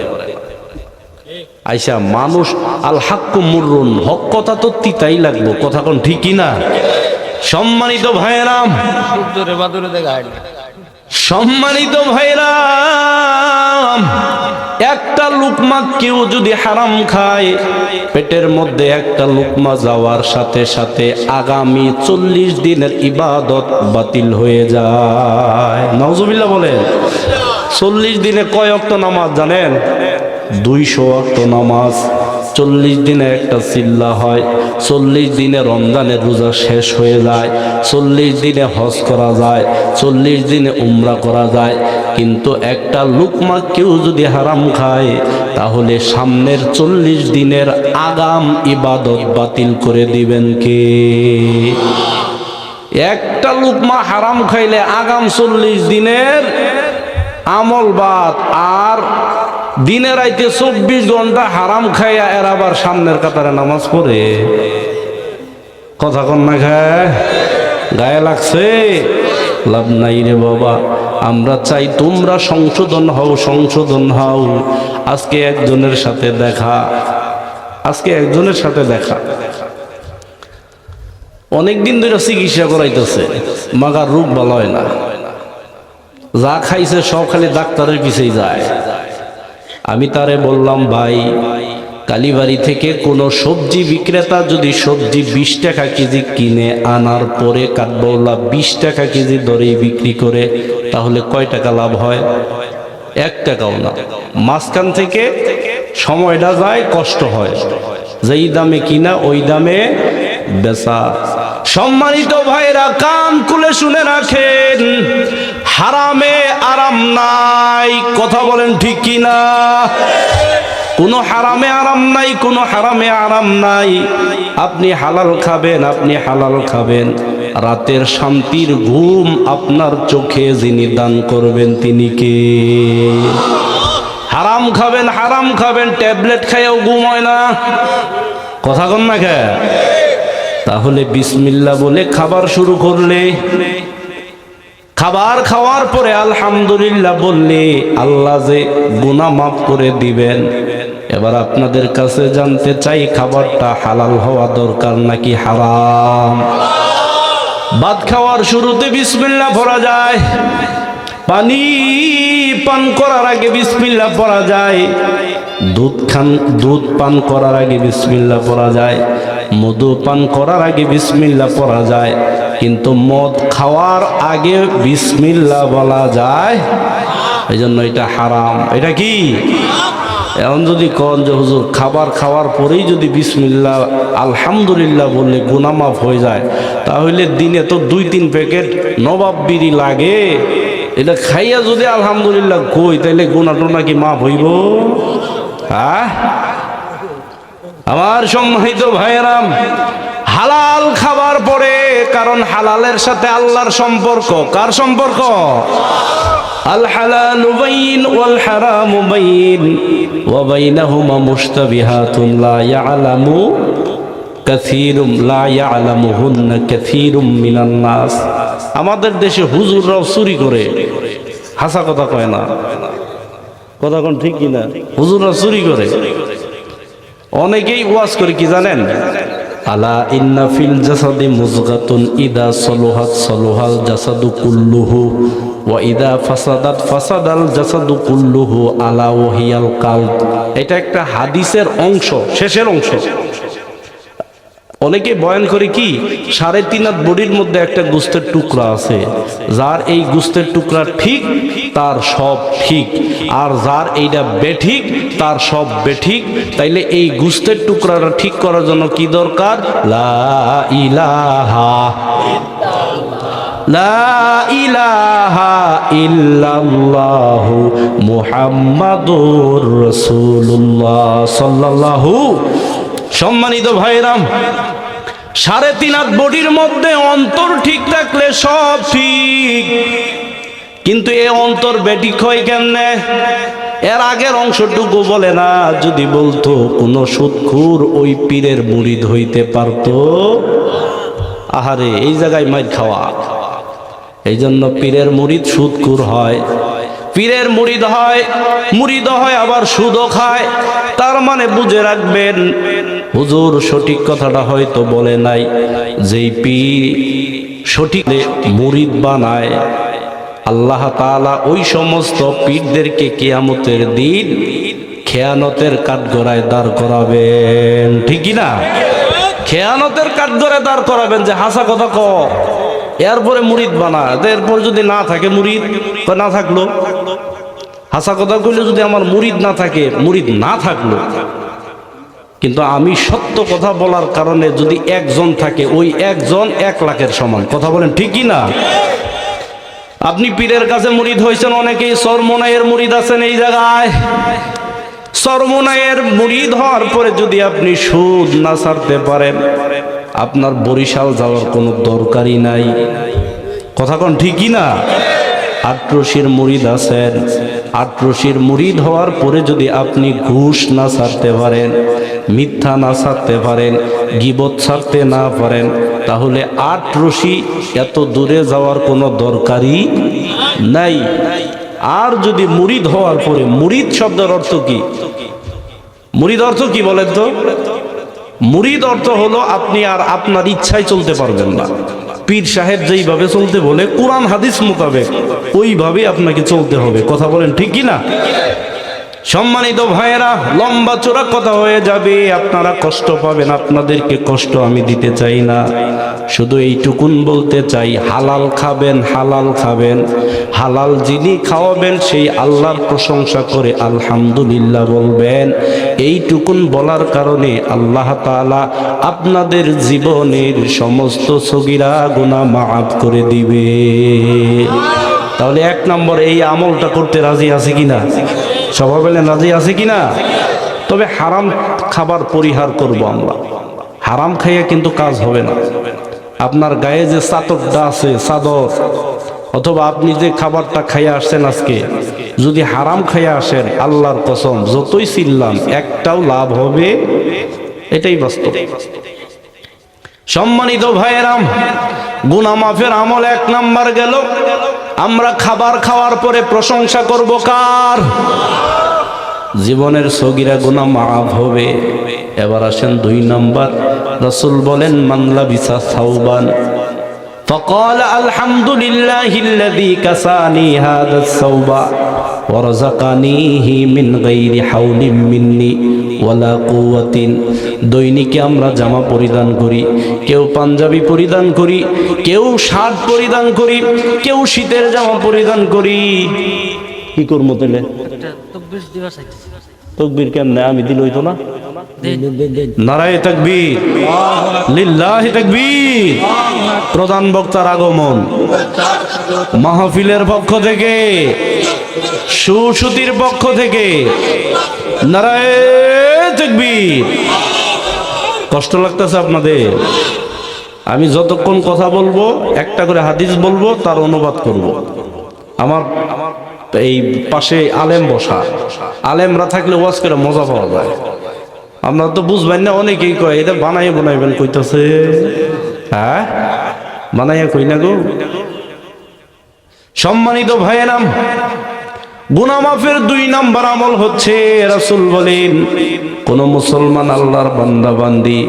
আইসা মানুষ আল হাক্কু মুররুন, হক কথা তো তিতাই লাগবো, কথা কোন ঠিকই না? সম্মানিত ভাইরাম, সম্মানিত ভাইরাম, একটা লুকমা কেউ যদি হারাম খায়, পেটের মধ্যে একটা লুকমা যাওয়ার সাথে সাথে আগামী 40 দিনের ইবাদত বাতিল হয়ে যায়। নাউজুবিল্লাহ বলেন। 40 দিনে কয় ওয়াক্ত নামাজ জানেন? 200 ওয়াক্ত নামাজ। 40 দিনে একটা চিল্লা হয়, 40 দিনে রমজানের রোজা শেষ হয়ে যায়, 40 দিনে হজ করা যায়, 40 দিনে উমরা করা যায়। কিন্তু একটা লুকমা কেউ যদি হারাম খায়, তাহলে সামনের 40 দিনের আগাম ইবাদত বাতিল করে দিবেন কে? একটা লুকমা হারাম খাইলে আগাম 40 দিনের আমল বাদ। আর দিনে রাইতে 24 ঘন্টা হারাম খাইয়া এর আবার সামনের কাতারে নামাজ পড়ে, কথা কন না খায়, গায়ে লাগছে, লাভ নাই রে বাবা। আমরা চাই তোমরা সংশোধন হও। আজকে একজনের সাথে দেখা, অনেকদিন ধরে চিকিৎসা করাইতেছে, মাগার রোগ ভালো হয় না, যা খাইছে সব খালি ডাক্তারের পিছেই যায়। আমি তারে বললাম, ভাই, কালীবাড়ি থেকে কোনো সবজি বিক্রেতা যদি সবজি 20 টাকা কেজি কিনে আনার পরে কাঠবাউলা 20 টাকা কেজি দরেই বিক্রি করে, তাহলে কয় টাকা লাভ হয়? 1 টাকাও না। মাঝখান থেকে সময়টা যায়, কষ্ট হয়, যেই দামে কিনা ওই দামে বেচা। সম্মানিত ভাইরা, কান খুলে শুনে রাখেন, হারামে আরাম নাই, কথা বলেন ঠিক কিনা? কোনো হারামে আরাম নাই, কোনো হারামে আরাম নাই। আপনি হালাল খাবেন, রাতের শান্তির ঘুম আপনার চোখে যিনি দান করবেন তিনি কে? হারাম খাবেন, ট্যাবলেট খাইয়াও ঘুম হয় না, কথা কন না কে? তাহলে বিসমিল্লাহ বলে খাবার শুরু করলে, খাবার খাওয়ার পরে আলহামদুলিল্লাহ বললে আল্লাহ যে গুনাহ মাফ করে দিবেন। এবার আপনাদের কাছে জানতে চাই, খাবারটা হালাল হওয়া দরকার নাকি হারাম? ভাত খাওয়ার শুরুতে বিসমিল্লাহ পড়া যায়, পানি পান করার আগে বিসমিল্লাহ পড়া যায়, দুধ পান করার আগে বিসমিল্লাহ পড়া যায়, মধু পান করার আগে বিসমিল্লাহ পড়া যায়, কিন্তু মদ খাওয়ার আগে বিসমিল্লাহ বলা যায়, এই জন্য এটা হারাম। এটা কি? এখন যদি কন যে হুজুর খাবার খাওয়ার পরেই যদি বিসমিল্লাহ আলহামদুলিল্লাহ বললে গুনাহ মাফ হয়ে যায়, তাহলে দিনে তো 2-3 প্যাকেট নবাব বিড়ি লাগে, এটা খাইয়া যদি আলহামদুলিল্লাহ কই, তাইলে গুনাহটা নাকি মাফ হইব? হ্যাঁ আমার সম্মানিত ভাইয়েরাম, হালাল খাবার পরে, কারণ হালালের সাথে আল্লাহর সম্পর্ক। কার সম্পর্ক? আল হালালু বাইন ওয়াল হারামু বাইন ওয়া বাইনাহুমা মুশতাবিহাতুন লা ইয়ালামুহুন্না কাসীরুম মিনান নাস। আমাদের দেশে হুজুররাও চুরি করে, হাসা কথা কয় না, কথা কোন ঠিক কিনা? হুজুররা চুরি করে। অনেকেই ওয়াজ করে কি জানেন? আলা ইন্না ফিল জাসাদি মুযগাতুন ইদা সালুহাত সালুহাল জাসাদু কুল্লুহু ওয়া ইদা ফাসাদাত ফাসাদাল জাসাদু কুল্লুহু আলা ওয়াহিয়াল কালব। এটা একটা হাদিসের অংশ, শেষের অংশ। অনেকে বয়ান করে কি 3.5 হাত বডির মধ্যে একটা গোস্তের টুকরা আছে, যার এই গোস্তের টুকরা ঠিক তার সব ঠিক, আর যার এইটা বেঠিক তার সব বেঠিক। তাইলে এই গোস্তের টুকরাটা ঠিক করার জন্য কি দরকার? লা ইলাহা। লা ইলাহা ইল্লাল্লাহু মুহাম্মাদুর রাসূলুল্লাহ সাল্লাল্লাহু। সম্মানিত ভাইরাম, 3.5 হাত বডির মধ্যে অন্তর ঠিক থাকলে সব ঠিক, কিন্তু এই অন্তর বেঠিক হয় কেমনে? এর আগের অংশটুকু বলে না। যদি বলতো কোন সুদখোর ওই পীরের মুরিদ হইতে পারতো, আহারে এই জায়গায় মাইর খাওয়া। এই জন্য পীরের মুরিদ সুদখোর হয়, পীরের মুরিদ হয় আবার সুদও খায়। তার মানে বুঝে রাখবেন, হুজুর সঠিক কথাটা হয়তো বলে নাই। যেই পীর সঠিক মুরিদ বানায়, আল্লাহ তাআলা ওই সমস্ত পীরদেরকে কিয়ামতের দিন খেয়ানতের কাঠগড়ায় দাঁড় করাবেন। ঠিক কি না? খেয়ানতের কাঠগড়ায় দাঁড় করাবেন, যে হাসা কথা ক, এরপরে মুরিদ বানা। এরপর যদি না থাকে মুরিদ, না থাকলো। হাসা কথা কইলে যদি আমার মুরিদ না থাকে, মুরিদ না থাকলো, কিন্তু আমি সত্য কথা বলার কারণে যদি একজন থাকে, ওই একজন 1 লাখের সমান। কথা বলেন ঠিক কি না? আপনি পীরের কাছে মুরিদ হয়েছেন, অনেকেই চরমোনাইয়ের মুরিদ আছেন এই জায়গায়। চরমোনাইয়ের মুরিদ হওয়ার পরে যদি আপনি সুদ না ছাড়তে পারেন, আপনার বরিশাল যাওয়ার কোনো দরকারই নাই। কথা কোন ঠিকই না? আটরশির মুরিদ আছেন, আটরশির মুরিদ হওয়ার পরে যদি আপনি ঘুষ না ছাড়তে পারেন, মিথ্যা না ছাড়তে পারেন, গীবত ছাড়তে না পারেন, তাহলে আটরশি এত দূরে যাওয়ার কোনো দরকারই নাই। আর যদি মুরিদ হওয়ার পরে, মুরিদ শব্দের অর্থ কি? মুরিদ অর্থ কি বলেন তো? মুরিদ অর্থ হলো আপনি আর আপনার ইচ্ছায় চলতে পারবেন না। পীর সাহেব যেইভাবে চলতে বলে, কোরআন হাদিস মোতাবেক ওইভাবে আপনাকে চলতে হবে। কথা বলেন ঠিক কি না? সম্মানিত ভাইয়েরা, লম্বা চোরা কথা হয়ে যাবে, আপনারা কষ্ট পাবেন। আপনাদেরকে কষ্ট আমি দিতে চাই না, শুধু এইটুকুন বলতে চাই, হালাল খাবেন, হালাল খাবেন। হালাল যিনি খাওয়াবেন সেই আল্লাহর প্রশংসা করে আলহামদুলিল্লাহ বলবেন। এইটুকুন বলার কারণে আল্লাহ তাআলা আপনাদের জীবনের সমস্ত সগীরা গুনাহ মাফ করে দিবে। তাহলে 1 নম্বর, এই আমলটা করতে রাজি আছে কিনা? সবাই বলেন রাজি আছে কিনা? তবে হারাম খাবার পরিহার করব আমরা। হারাম খাইয়া কিন্তু কাজ হবে না। আপনার গায়ে যে চাদরটা আছে, চাদর, অথবা আপনি যে খাবারটা খাইয়া আসছেন আজকে, যদি হারাম খাইয়া আসেন, আল্লাহর কসম যতই চিল্লাম একটাও লাভ হবে, এটাই বাস্তব। সম্মানিত ভাইয়েরাম, গুনাহ মাফের আমল 1 নাম্বার গেল। আমরা খাবার খাওয়ার পরে প্রশংসা করব কার? জীবনের সগীরা গুনাহ মাফ হবে। এবার আসেন 2 নাম্বার। রাসূল বলেন, মান লাবিসা সাওবান فقال الحمد لله الذي كساني هذا الثوب ورزقنيه من غير حول مني ولا قوة। দৈনিকে আমরা জামা পরিধান করি, কেউ পাঞ্জাবি পরিধান করি, কেউ শার্ট পরিধান করি, কেউ শীতের জামা পরিধান করি। কি করবো তাহলে? তকবীর কেমনে? আমি দিল হইতো না? নারায়ে তাকবীর, লিল্লাহি তাকবীর। প্রধান বক্তার আগমন, মাহফিলের পক্ষ থেকে, সুশুতির পক্ষ থেকে নারায়ে তাকবীর। কষ্ট লাগতেছে আপনাদের? আমি যতক্ষণ কথা বলবো, একটা করে হাদিস বলবো, তার অনুবাদ করব। আমার এই পাশে আলেম বসা, আলেমরা থাকলে ওয়াজ করে মজা পাওয়া যায়। আপনারা তো বুঝবেন না, অনেকেই কয় এটা বানাইয়া বানাইবেন কইতাছে। হ্যাঁ, বানাইয়া কই না গো। সম্মানিত ভাইয়েরাম, গুনাহ মাফের 2 নাম্বার আমল হচ্ছে, রাসূল বলেন, কোন মুসলমান আল্লাহর বান্দা বান্দি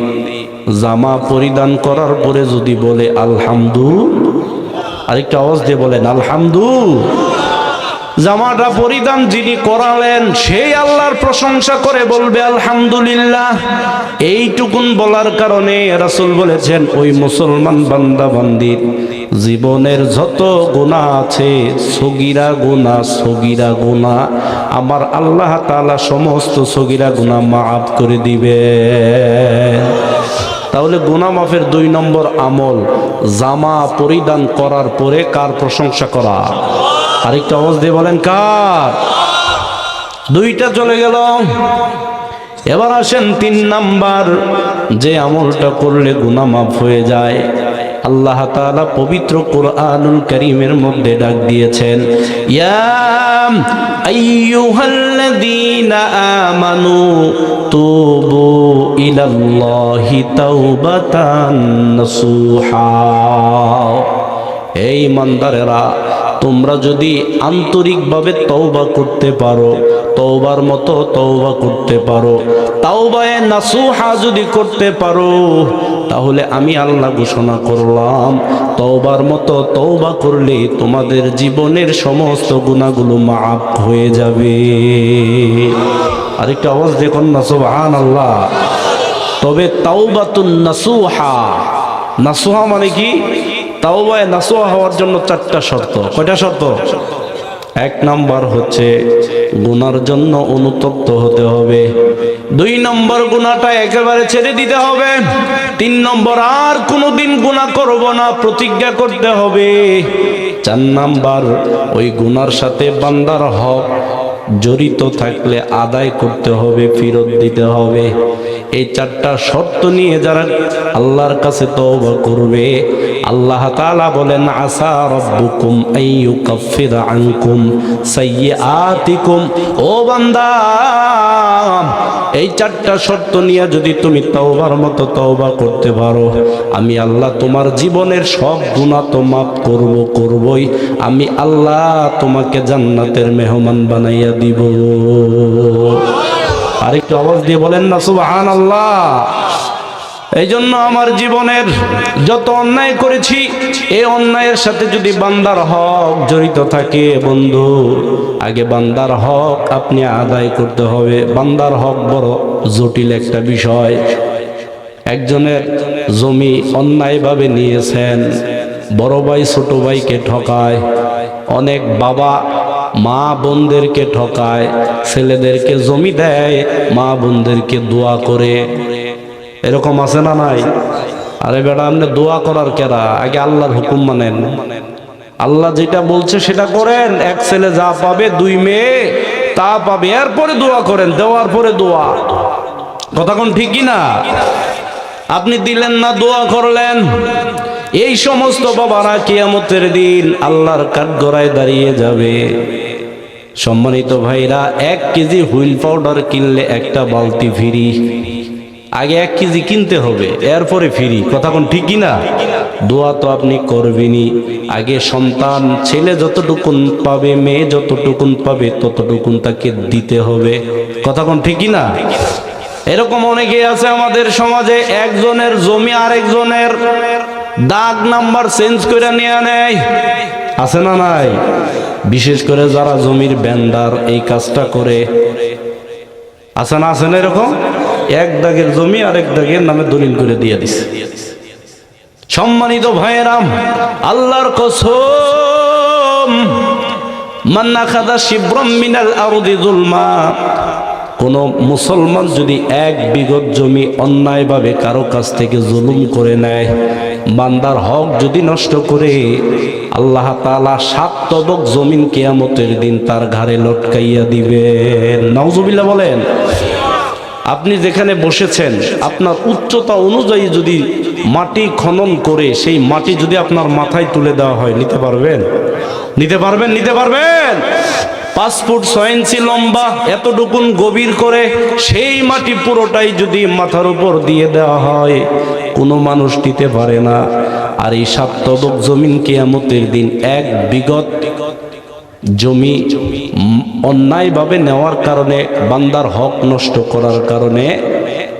জামা পরিধান করার পরে যদি বলে আলহামদুলিল্লাহ, আরেকটা আওয়াজ দিয়ে বলেন আলহামদুলিল্লাহ। জামাটা পরিধান যিনি করালেন সেই আল্লাহর প্রশংসা করে বলবে আলহামদুলিল্লাহ। এইটুকুন বলার কারণে রাসূল বলেছেন, ওই মুসলমান বান্দা বান্দির জীবনের যত গুনাহ আছে, সগীরা গুনাহ, আমার আল্লাহ তাআলা সমস্ত সগীরা গুনাহ মাফ করে দিবে। তাহলে তাহলে গুনাহ মাফের 2 নম্বর আমল জামা পরিধান করার পরে কার প্রশংসা করা? আরেকটা আওয়াজ দিয়ে বলেন কার? 2টা চলে গেল। এবার আসেন 3 নাম্বার যে আমলটা করলে গুনাহ মাফ হয়ে যায়। আল্লাহ তাআলা পবিত্র কোরআনুল কারীমের মধ্যে ডাক দিয়েছেন, ইয়া আইয়ুহাল্লাযীনা আমানু তুবু ইলাল্লাহি তাওবাতান নাসুহা। এই ইমানদারেরা, তোমরা যদি আন্তরিকভাবে তওবা করতে পারো, তওবার মতো তওবা করতে পারো, তাওবায়ে নাসুহা যদি করতে পারো, তাহলে আমি আল্লাহ ঘোষণা করলাম তওবার মতো তওবা করলে তোমাদের জীবনের সমস্ত গুনাহগুলো মাফ হয়ে যাবে। আরেকটা আওয়াজ দেখুন না, সুবহানাল্লাহ। তবে তাওবাতুন নাসুহা, নাসুহা মানে কি? তাওবায়ে নাসুহা হওয়ার জন্য 4টা শর্ত। কয়টা শর্ত? 1 নাম্বার হচ্ছে গুনার জন্য অনুতপ্ত হতে হবে। 2 নম্বর গুনাহটা একেবারে ছেড়ে দিতে হবে। 3 নম্বর আর কোনোদিন গুনাহ করব না প্রতিজ্ঞা করতে হবে। 4 নাম্বার ওই গুনার সাথে বান্দার হক জড়িত থাকলে আদায় করতে হবে, ফেরত দিতে হবে। এই 4টা শর্ত নিয়ে যারা আল্লাহর কাছে তওবা করবে, আল্লাহ তাআলা বলেন আসা রাব্বুকুম আইয়ুকাফিরা আনকুম সাইয়্যাতিকুম। ও বান্দা, এই 4টা শর্ত নিয়ে যদি তুমি তওবার মতো তওবা করতে পারো, আমি আল্লাহ তোমার জীবনের সব গুনাহ তো মাফ করবই। আমি আল্লাহ তোমাকে জান্নাতের মেহমান বানাইয়া দিব। আরেকটু আওয়াজ দিয়ে বলেন না সুবহানাল্লাহ। এই জন্য আমার জীবনের যত অন্যায় করেছি, এই অন্যায়ের সাথে যদি বান্দার হক জড়িত থাকে, বন্ধু, আগে বান্দার হক আপনি আদায় করতে হবে। বান্দার হক বড় জটিল একটা বিষয়। একজনের জমি অন্যায়ভাবে নিয়েছেন, বড় ভাই ছোট ভাইকে ঠকায়, অনেক বাবা মা বোনদেরকে ঠকায়, ছেলেদেরকে জমি দেয়, মা বোনদেরকে দোয়া করে। এরকম আছে না নাই? আরে বেটা, আপনি দোয়া করার কেরা? আগে আল্লাহর হুকুম মানেন। আল্লাহ যেটা বলছে সেটা করেন। 1 ছেলে যা পাবে, 2 মেয়ে তা পাবে, এরপরে দোয়া করেন, দেওয়ার পরে দোয়া। কথা কোন ঠিক কি না? আপনি দিলেন না, দোয়া করলেন, এই সমস্ত বাবারা কিয়ামতের দিন আল্লাহর কাঠগড়ায় দাঁড়িয়ে যাবে। সম্মানিত ভাইরা, 1 কেজি হুইল পাউডার কিনলে একটা বালতি ফ্রি। আগে 1 কেজি কিনতে হবে, এরপরে ফ্রি। কথা কোন ঠিক কি না? দোয়া তো আপনি করবেনই। আগে সন্তান, ছেলে যতটুকুন পাবে, মেয়ে যতটুকুন পাবে, ততটুকুন তাকে দিতে হবে। কথা কোন ঠিক কি না? এরকম অনেকেই আছে আমাদের সমাজে, একজনের জমি আরেকজনের দাগ নাম্বার চেঞ্জ করে নিয়ে নেয়। আছে না নাই? বিশেষ করে যারা জমির ভেন্ডার এই কাজটা করে, আছে না? আছে না এরকম? 1 দাগের জমি আরেক দাগের নামে দলিল করে দিয়ে দিছে। সম্মানিত ভাইয়েরাম, আল্লাহর কসম, মান আখাযা শিবরাম মিনাল আরদি যুলমা, কোন মুসলমান যদি 1 বিঘত জমি অন্যায়ভাবে কারো কাছ থেকে জুলুম করে নেয়, বান্দার হক যদি নষ্ট করে, আল্লাহ তাআলা 7 তবক জমিন কিয়ামতের দিন তার ঘাড়ে লটকাইয়া দিবেন। নাউজুবিল্লাহ বলেন। আপনি যেখানে বসেছেন, আপনার উচ্চতা অনুযায়ী যদি মাটি খনন করে সেই মাটি যদি আপনার মাথায় তুলে দেওয়া হয়, নিতে পারবেন? নিতে পারবেন? নিতে পারবেন? 5 ফুট 6 ইঞ্চি লম্বা, এতটুকুন গভীর করে সেই মাটি পুরোটাই যদি মাথার উপর দিয়ে দেওয়া হয়, কোনো মানুষ নিতে পারে না। আর এই 7 তবক জমিন কিয়ামতের দিন 1 বিঘত জমি অন্যায়ভাবে নেওয়ার কারণে, বান্দার হক নষ্ট করার কারণে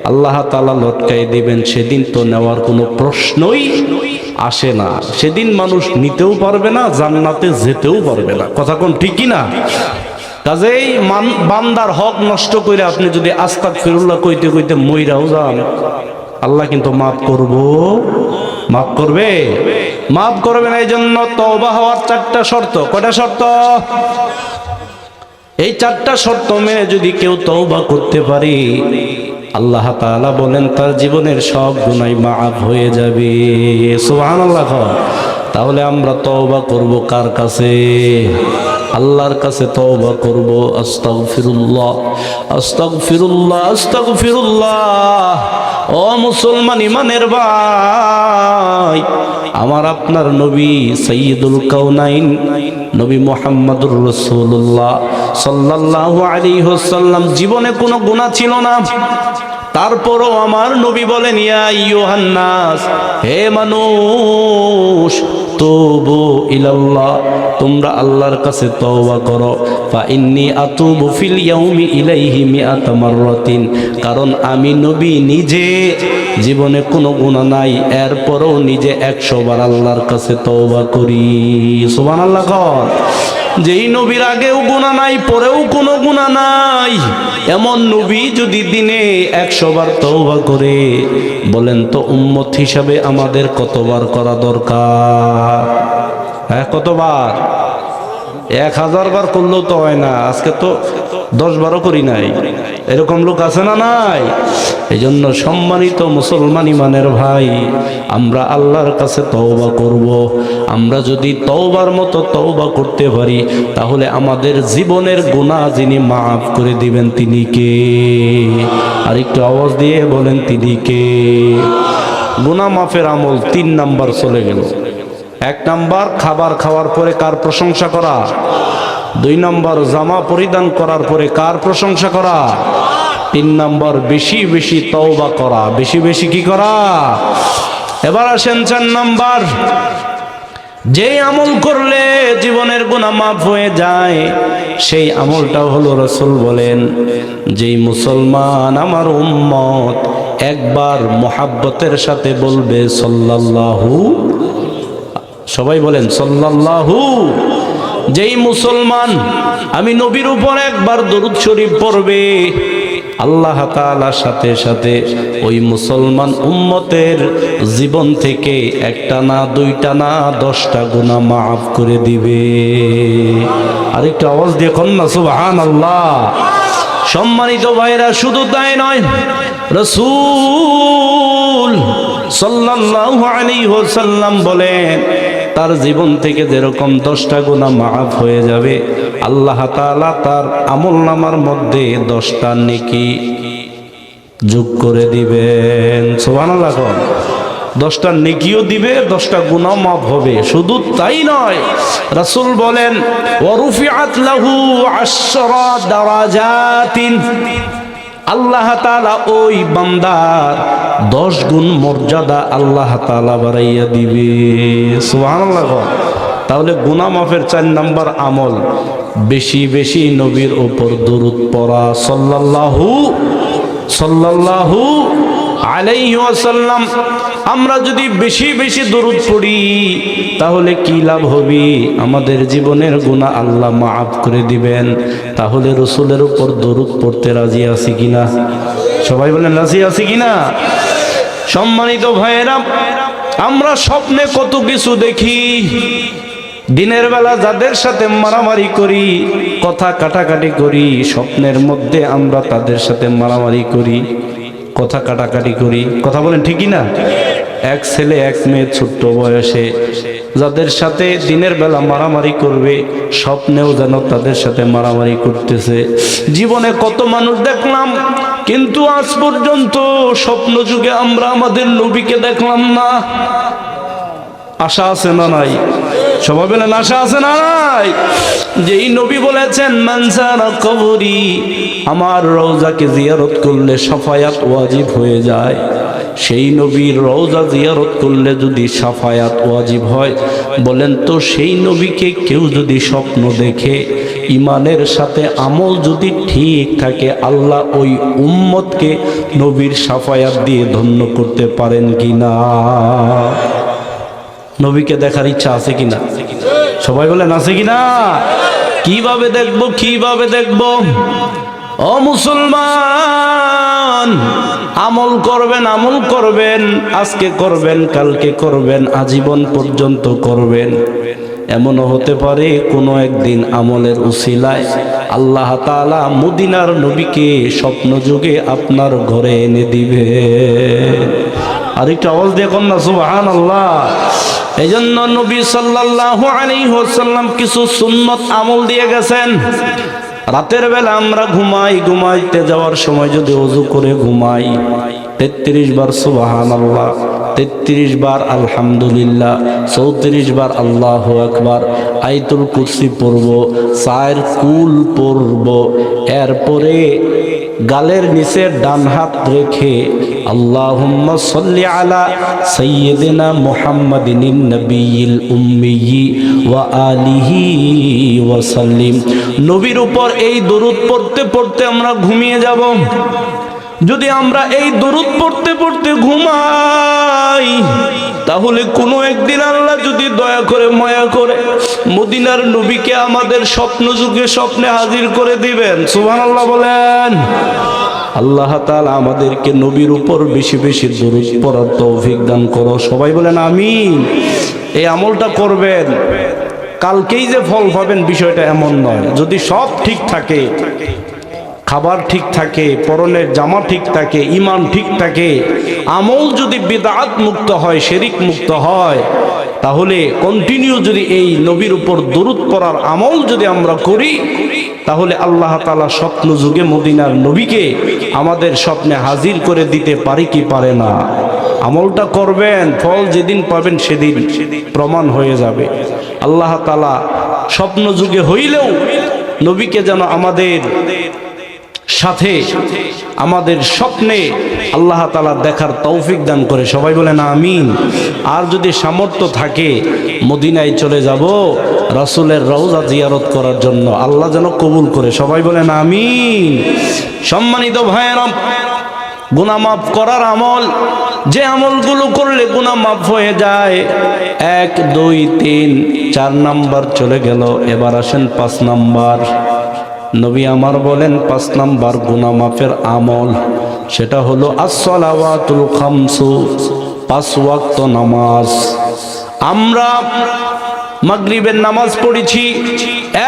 আল্লাহ তাআলা লটকাই দিবেন। সেদিন তো নেওয়ার কোনো প্রশ্নই আসে না। সেদিন মানুষ নিতেও পারবে না, জান্নাতে যেতেও পারবে না। কথা কোন ঠিক কি না? কাজেই বান্দার হক নষ্ট করে আপনি যদি আস্তাগফিরুল্লাহ কইতে কইতে মইরাও যান, আল্লাহ কিন্তু মাফ মাফ করবে, মাফ করবে না। এই জন্য তওবা হওয়ার 4টা শর্ত। কয়টা শর্ত? এই 4টা শর্ত মেনে যদি কেউ তওবা করতে পারে, আল্লাহ তাআলা বলেন তার জীবনের সব গুনাহ মাফ হয়ে যাবে। সুবহানাল্লাহ। তাহলে আমরা তওবা করব কার কাছে? আল্লাহর কাছে তওবা করব। আস্তাগফিরুল্লাহ, আস্তাগফিরুল্লাহ, আস্তাগফিরুল্লাহ। ও মুসলমান ইমানের ভাই, আমার আপনার নবী সাইয়্যিদুল কাউনাইন নবী মুহাম্মদুর রাসূলুল্লাহ সাল্লাল্লাহু আলাইহি ওয়াসাল্লাম জীবনে কোনো গুনাহ ছিল না, তারপরও আমার নবী বলেন, ইয়া আইয়ুহান নাস, হে মানুষ, তুবু ইলাল্লাহ, তোমরা আল্লাহর কাছে তওবা করো। ফা ইন্নী আতুবু ফিল ইয়াউমি ইলাইহি মিআতা মাররাতিন, কারণ আমি নবী নিজে জীবনে কোনো গুনাহ নাই, এরপরও নিজে 100 বার আল্লাহর কাছে তওবা করি। সুবহানাল্লাহ। যেই নবীর আগেও গুনাহ নাই, পরেও কোনো গুনাহ নাই, এমন নবী যদি দিনে 100 বার তওবা করে, বলেন তো উম্মত হিসাবে আমাদের কতবার করা দরকার? হ্যাঁ, কতবার? 1000 বার করলেও তো হয় না। আজকে তো 10 বারও করি নাই, এরকম লোক আছে না নাই? এই জন্য সম্মানিত মুসলমান ইমানের ভাই, আমরা আল্লাহর কাছে তওবা করব। আমরা যদি তওবার মতো তওবা করতে পারি, তাহলে আমাদের জীবনের গুনাহ যিনি মাফ করে দিবেন তিনি কে? আর একটু আওয়াজ দিয়ে বলেন, তিনি কে? গুনাহ মাফের আমল 3 নাম্বার চলে গেল। 1 নাম্বার খাবার খাওয়ার পরে কার প্রশংসা করা? 2 নাম্বার জামা পরিধান করার পরে কার প্রশংসা করা? 3 নাম্বার বেশি বেশি তওবা করা। বেশি বেশি কি করা? এবার আসেন 4 নাম্বার, যে আমল করলে জীবনের গুনাহ মাফ হয়ে যায়, সেই আমলটা হলো রাসূল বলেন, যেই মুসলমান আমার উম্মত একবার মুহাব্বতের সাথে বলবে সাল্লাল্লাহু, সবাই বলেন সাল্লাল্লাহু, যেই মুসলমান আমি নবীর উপর একবার দরুদ শরীফ পড়বে, আল্লাহ তাআলার সাথে সাথে ওই মুসলমান উম্মতের জীবন থেকে 1টা না 2টা না 10টা গুনাহ মাফ করে দিবে। আরেকটু আওয়াজ দিয়ে কোন না সুবহানাল্লাহ। সম্মানিত ভাইরা, শুধু তাই নয়, রাসূল সাল্লাল্লাহু আলাইহি ওয়াসাল্লাম বলেন, তার জীবন থেকে যেরকম 10টা গুনাহ মাফ হয়ে যাবে, আল্লাহ তাআলা তার আমলনামার মধ্যে 10টা নেকি যোগ করে দিবেন। সুবহানাল্লাহ। 10টা নেকিও দিবে, 10টা গুনাহ মাফ হবে। শুধু তাই নয়, রাসূল বলেন, ওয়া রুফিআত লাহু 10 দারাজাতিন, আল্লাহ তাআলা ওই বান্দার 10 গুণ মর্যাদা আল্লাহ তাআলা বাড়াইয়া দিবে। সুবহানাল্লাহ। তাহলে গুনাহ মাফের 4 নাম্বার আমল বেশি বেশি নবীর উপর দরুদ পড়া সাল্লাল্লাহু আলাইহি ওয়াসাল্লাম। আমরা যদি বেশি বেশি দরুদ পড়ি, তাহলে কি লাভ হবে? আমাদের জীবনের গুনাহ আল্লাহ মাফ করে দিবেন। তাহলে রাসূলের উপর দরুদ পড়তে রাজি আছি কিনা? সবাই বলেন রাজি আছি কিনা? সম্মানিত ভাইয়েরা, আমরা স্বপ্নে কত কিছু দেখি। দিনের বেলা যাদের সাথে মারামারি করি, কথা কাটাকাটি করি, স্বপ্নের মধ্যে আমরা তাদের সাথে মারামারি করি, কথা কাটাকাটি করি। কথা বলেন ঠিকই না? এক ছেলে এক মেয়ে ছোট্ট বয়সে যাদের সাথে দিনের বেলা মারামারি করবে, স্বপ্নেও যেন তাদের সাথে মারামারি করতেছে। জীবনে কত মানুষ দেখলাম, কিন্তু আজ পর্যন্ত স্বপ্ন যুগে আমরা আমাদের নবীকে দেখলাম না। আশা আছে না নাই? সবাই বলেন আশা আছে না নাই? যেই নবী বলেছেন, মান যারা কবরি, আমার রওজাকে জিয়ারত করলে শাফায়াত ওয়াজিব হয়ে যায়, সেই নবীর রওজা জিয়ারত করলে যদি শাফায়াত ওয়াজিব হয়, বলেন তো সেই নবীকে কেউ যদি স্বপ্ন দেখে, ইমানের সাথে আমল যদি ঠিক থাকে, আল্লাহ ওই উম্মতকে নবীর শাফায়াত দিয়ে ধন্য করতে পারেন কিনা? নবীকে দেখার ইচ্ছা আছে কিনা? সবাই বলেন আছে কিনা? কিভাবে দেখব? কিভাবে দেখব? ও মুসলমান, আমল করবেন, আমল করবেন, আজকে করবেন, কালকে করবেন, আজীবন পর্যন্ত করবেন। এমনও হতে পারে কোনো একদিন আমলের উসিলায় আল্লাহ তাআলা মদিনার নবীকে স্বপ্ন যুগে আপনার ঘরে এনে দিবে। আর একটু আওয়াজ দিয়ে কন না সুবহানাল্লাহ। এই জন্য নবী সাল্লাল্লাহু আলাইহি ওয়াসাল্লাম কিছু সুন্নত আমল দিয়ে গেছেন। রাতের বেলা আমরা ঘুমাইতে যাওয়ার সময় যদি ওযু করে ঘুমাই 33 বার সুবহানাল্লাহ, 33 বার আলহামদুলিল্লাহ, 34 বার আল্লাহু আকবার, আয়াতুল কুরসি পড়ব, 4 কুল পড়ব। এরপরে গালের নিচে ডান হাত রেখে আল্লাহুম্মা সাল্লি আলা সাইয়্যিদিনা মুহাম্মাদিন নবিয়্যিল উম্মিয়্যি ওয়া আলিহি ওয়া সাল্লিম। নবীর উপর এই দরুদ পড়তে পড়তে আমরা ঘুমিয়ে যাব। যদি আমরা এই দরুদ পড়তে পড়তে ঘুমাই তাহলে কোনো একদিন আল্লাহ যদি দয়া করে মায়া করে মদিনার নবীকে আমাদের স্বপ্ন যুগে স্বপ্নে হাজির করে দিবেন। সুবহানাল্লাহ বলেন। আল্লাহ তাআলা আমাদেরকে নবীর উপর বেশি বেশি দরুদ পড়ার তৌফিক দান করো। সবাই বলেন আমিন। এই আমলটা করবেন, কালকেই যে ফল পাবেন বিষয়টা এমন নয়। যদি সব ঠিক থাকে, খাবার ঠিক থাকে, পরনের জামা ঠিক থাকে, ঈমান ঠিক থাকে, আমল যদি বিদআত মুক্ত হয়, শিরক মুক্ত হয়, তাহলে কন্টিনিউ যদি এই নবীর উপর দরুদ পড়ার আমল যদি আমরা করি তাহলে আল্লাহ তাআলা স্বপ্ন যুগে মদিনার নবীকে আমাদের স্বপ্নে হাজির করে দিতে পারে কি পারে না। আমলটা করবেন, ফল যেদিন পাবেন সেদিন প্রমাণ হয়ে যাবে। আল্লাহ তাআলা স্বপ্ন যুগে হইলেও নবীকে যেন আমাদের সাথে আমাদের স্বপ্নে আল্লাহ তাআলা দেখার তৌফিক দান করে। সবাই বলেন আমিন। আর যদি সামর্থ্য থাকে মদিনায় চলে যাব রাসূলের রওজা জিয়ারত করার জন্য, আল্লাহ যেন কবুল করে। সবাই বলেন আমিন। সম্মানিত ভাইয়েরা, গুনাহ মাফ করার আমল, যে আমলগুলো করলে গুনাহ মাফ হয়ে যায়, 1 2 3 4 নাম্বার চলে গেল। এবার আসেন 5 নাম্বার। নবী আমার বলেন 5 নাম্বার গুনাহ মাফের আমল, সেটা হলো as-সালাওয়াতুল খামসু, 5 ওয়াক্ত নামাজ। আমরা মাগরিবের নামাজ পড়েছি,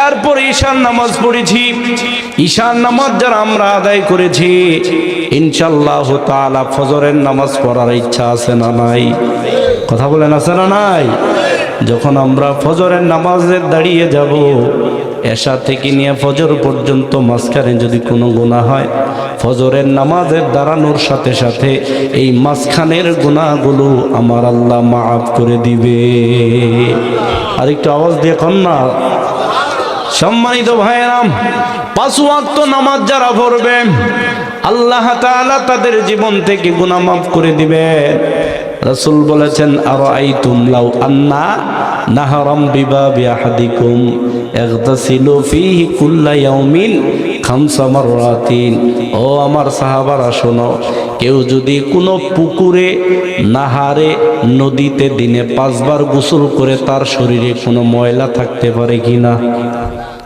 এরপর ঈশার নামাজ পড়েছি। ঈশার নামাজ যারা আমরা আদায় করেছি, ইনশাআল্লাহ তাআলা ফজরের নামাজ পড়ার ইচ্ছা আছে না নাই? কথা বলেন আছে না নাই? যখন আমরা ফজরের নামাজে দাঁড়িয়ে যাব, এশা থেকে নিয়ে ফজর পর্যন্ত মাঝখানে যদি কোনো গুনাহ হয়, ফজরের নামাজের দাঁড়ানোর সাথে সাথে এই মাঝখানের গুনাহগুলো আমার আল্লাহ মাফ করে দিবে। আর একটু আওয়াজ দিয়ে কন না। সম্মানিত ভাইয়েরা, 5 ওয়াক্ত নামাজ যারা পড়বে আল্লাহ তাআলা তাদের জীবন থেকে গুনাহ মাফ করে দিবে। রাসূল বলেছেন আরাআইতুম লাউ আন্না নাহরাম বিবাবি আহাদিকুম ইগতাসিলু ফীহি কুল্লা ইয়াউমিন 5 মাররাতিন। ও আমার সাহাবারা শোনো, কেউ যদি কোনো পুকুরে, নাহারে, নদীতে দিনে 5 বার গোসল করে তার শরীরে কোনো ময়লা থাকতে পারে কিনা?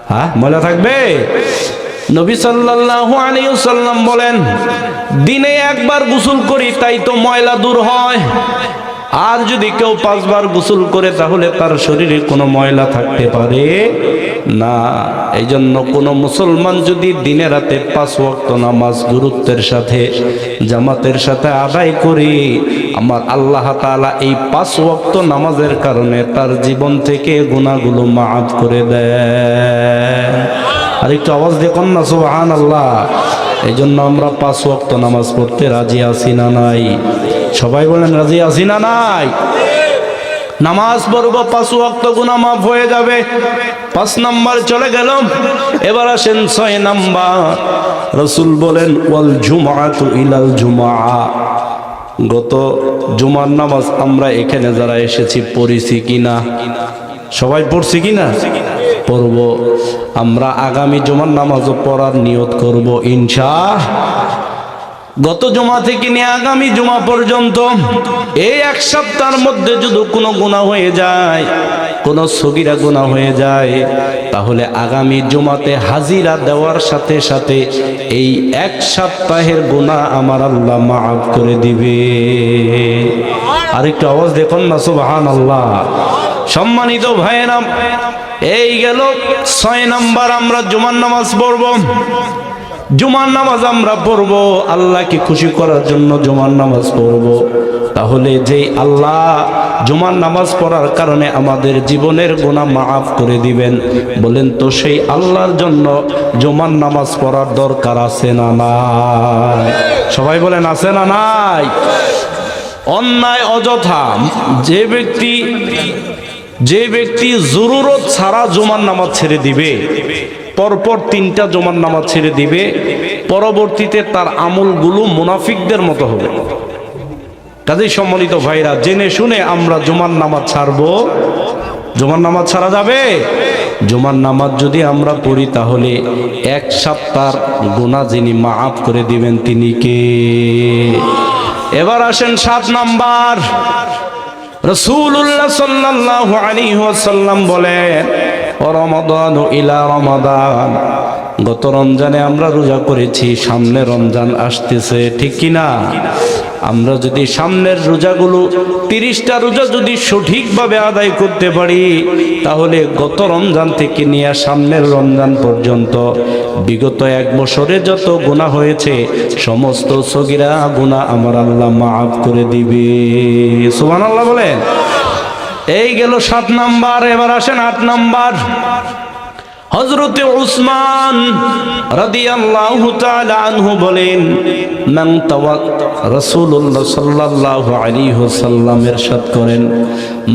হ্যাঁ, ময়লা থাকবে? নবী সাল্লাল্লাহু আলাইহি ওয়াসাল্লাম বলেন, দিনে 1 বার গোসল করি তাই তো ময়লা দূর হয়। আর যদি কেউ 5 বার গোসল করে তাহলে তার শরীরে কোনো ময়লা থাকতে পারে না। এই জন্য কোনো মুসলমান যদি দিনে রাতে 5 ওয়াক্ত নামাজ গুরুত্বের সাথে, জামাতের সাথে আদায় করে, আমার আল্লাহ তাআলা এই 5 ওয়াক্ত নামাজের কারণে তার জীবন থেকে গুনাহগুলো মাফ করে দেয়। আর একটু আওয়াজ দিয়ে কন না সুবহানাল্লাহ। এই জন্য আমরা 5 ওয়াক্ত নামাজ পড়তে রাজি আছি না নাই? সবাই বলেন রাজি আছি না নাই? নামাজ পড়ব, 5 ওয়াক্ত গুনাহ মাফ হয়ে যাবে। 5 নাম্বার চলে গেল। এবার আসেন 6 নাম্বার। রাসূল বলেন ওয়াল জুমআতু ইলাল জুমআ। গত জুমার নামাজ আমরা এখানে যারা এসেছি পড়েছি কিনা? সবাই পড়ছি কিনা? পড়ব। আমরা আগামী জুমার নামাজও পড়ার নিয়ত করব ইনশাআল্লাহ। গত জুমা থেকে নিয়ে আগামী জুমা পর্যন্ত এই 1 সপ্তাহের মধ্যে যদি কোনো গুনাহ হয়ে যায়, কোনো সগীরা গুনাহ হয়ে যায়, তাহলে আগামী জুমাতে হাজিরা দেওয়ার সাথে সাথে এই 1 সপ্তাহের গুনাহ আমার আল্লাহ মাফ করে দিবে। আর একটু আওয়াজ দেখুন না সুবহানাল্লাহ। সম্মানিত ভাইয়েরা, এই গেল 6 নাম্বার, আমরা জুমার নামাজ পড়ব। জুমার নামাজ আমরা পড়ব আল্লাহকে খুশি করার জন্য জুমার নামাজ পড়ব। তাহলে যে আল্লাহ জুমার নামাজ পড়ার কারণে আমাদের জীবনের গুনাহ মাফ করে দিবেন, বলেন তো সেই আল্লাহর জন্য জুমার নামাজ পড়ার দরকার আছে না নাই? সবাই বলেন আছে না নাই? অন্যায় অযথা যে ব্যক্তি জরুরত ছাড়া জুমার নামাজ ছেড়ে দিবে, পরপর 3টা জুমার নামাজ ছেড়ে দিবে, পরবর্তীতে তার আমলগুলো মুনাফিকদের মতো হবে। কাজেই সম্মানিত ভাইরা, জেনে শুনে আমরা জুমার নামাজ ছাড়বো? জুমার নামাজ ছাড়া যাবে? জুমার নামাজ যদি আমরা পড়ি তাহলে 1 সপ্তাহের গুনাহ যিনি মাফ করে দিবেন তিনি কে? এবার আসেন 7 নাম্বার। রাসূলুল্লাহ সাল্লাল্লাহু আলাইহি ওয়াসাল্লাম বলেন, রমাদান ইলা রমাদান, গত রমজানে আমরা রোজা করেছি, সামনে রমজান আসতেছে, ঠিক কি না? আমরা যদি সামনের রোজাগুলো 30টা রোজা যদি সঠিকভাবে আদায় করতে পারি, তাহলে গত রমজান থেকে নিয়ে সামনের রমজান পর্যন্ত বিগত 1 বছরে যত গুনাহ হয়েছে সমস্ত সগীরা গুনাহ আমার আল্লাহ মাফ করে দিবে। সুবহানাল্লাহ বলেন। এই গেল 7 নাম্বার। এবার আসেন 8 নাম্বার। হযরতে উসমান রাদিয়াল্লাহু তাআলা আনহু বলেন, মান রাসূলুল্লাহ সাল্লাল্লাহু আলাইহি ওয়াসাল্লাম ইরশাদ করেন,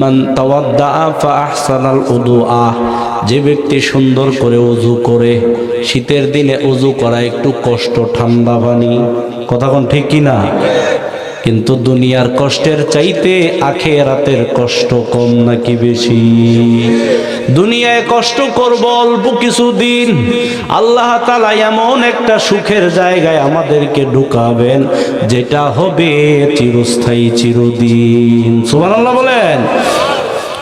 মান তাওয়াদ্দা ফা আহসানাল উদুআ, যে ব্যক্তি সুন্দর করে ওযু করে, শীতের দিনে ওযু করা একটু কষ্ট, ঠান্ডা পানি, কথা কোন ঠিক কি না? কিন্তু দুনিয়ার কষ্টের চাইতে আখিরাতের কষ্ট কম নাকি বেশি? দুনিয়ায় কষ্ট করব অল্প কিছুদিন, আল্লাহ তাআলা এমন একটা সুখের জায়গায় আমাদেরকে ঢুকাবেন যেটা হবে চিরস্থায়ী, চিরদিন। সুবহানাল্লাহ বলেন।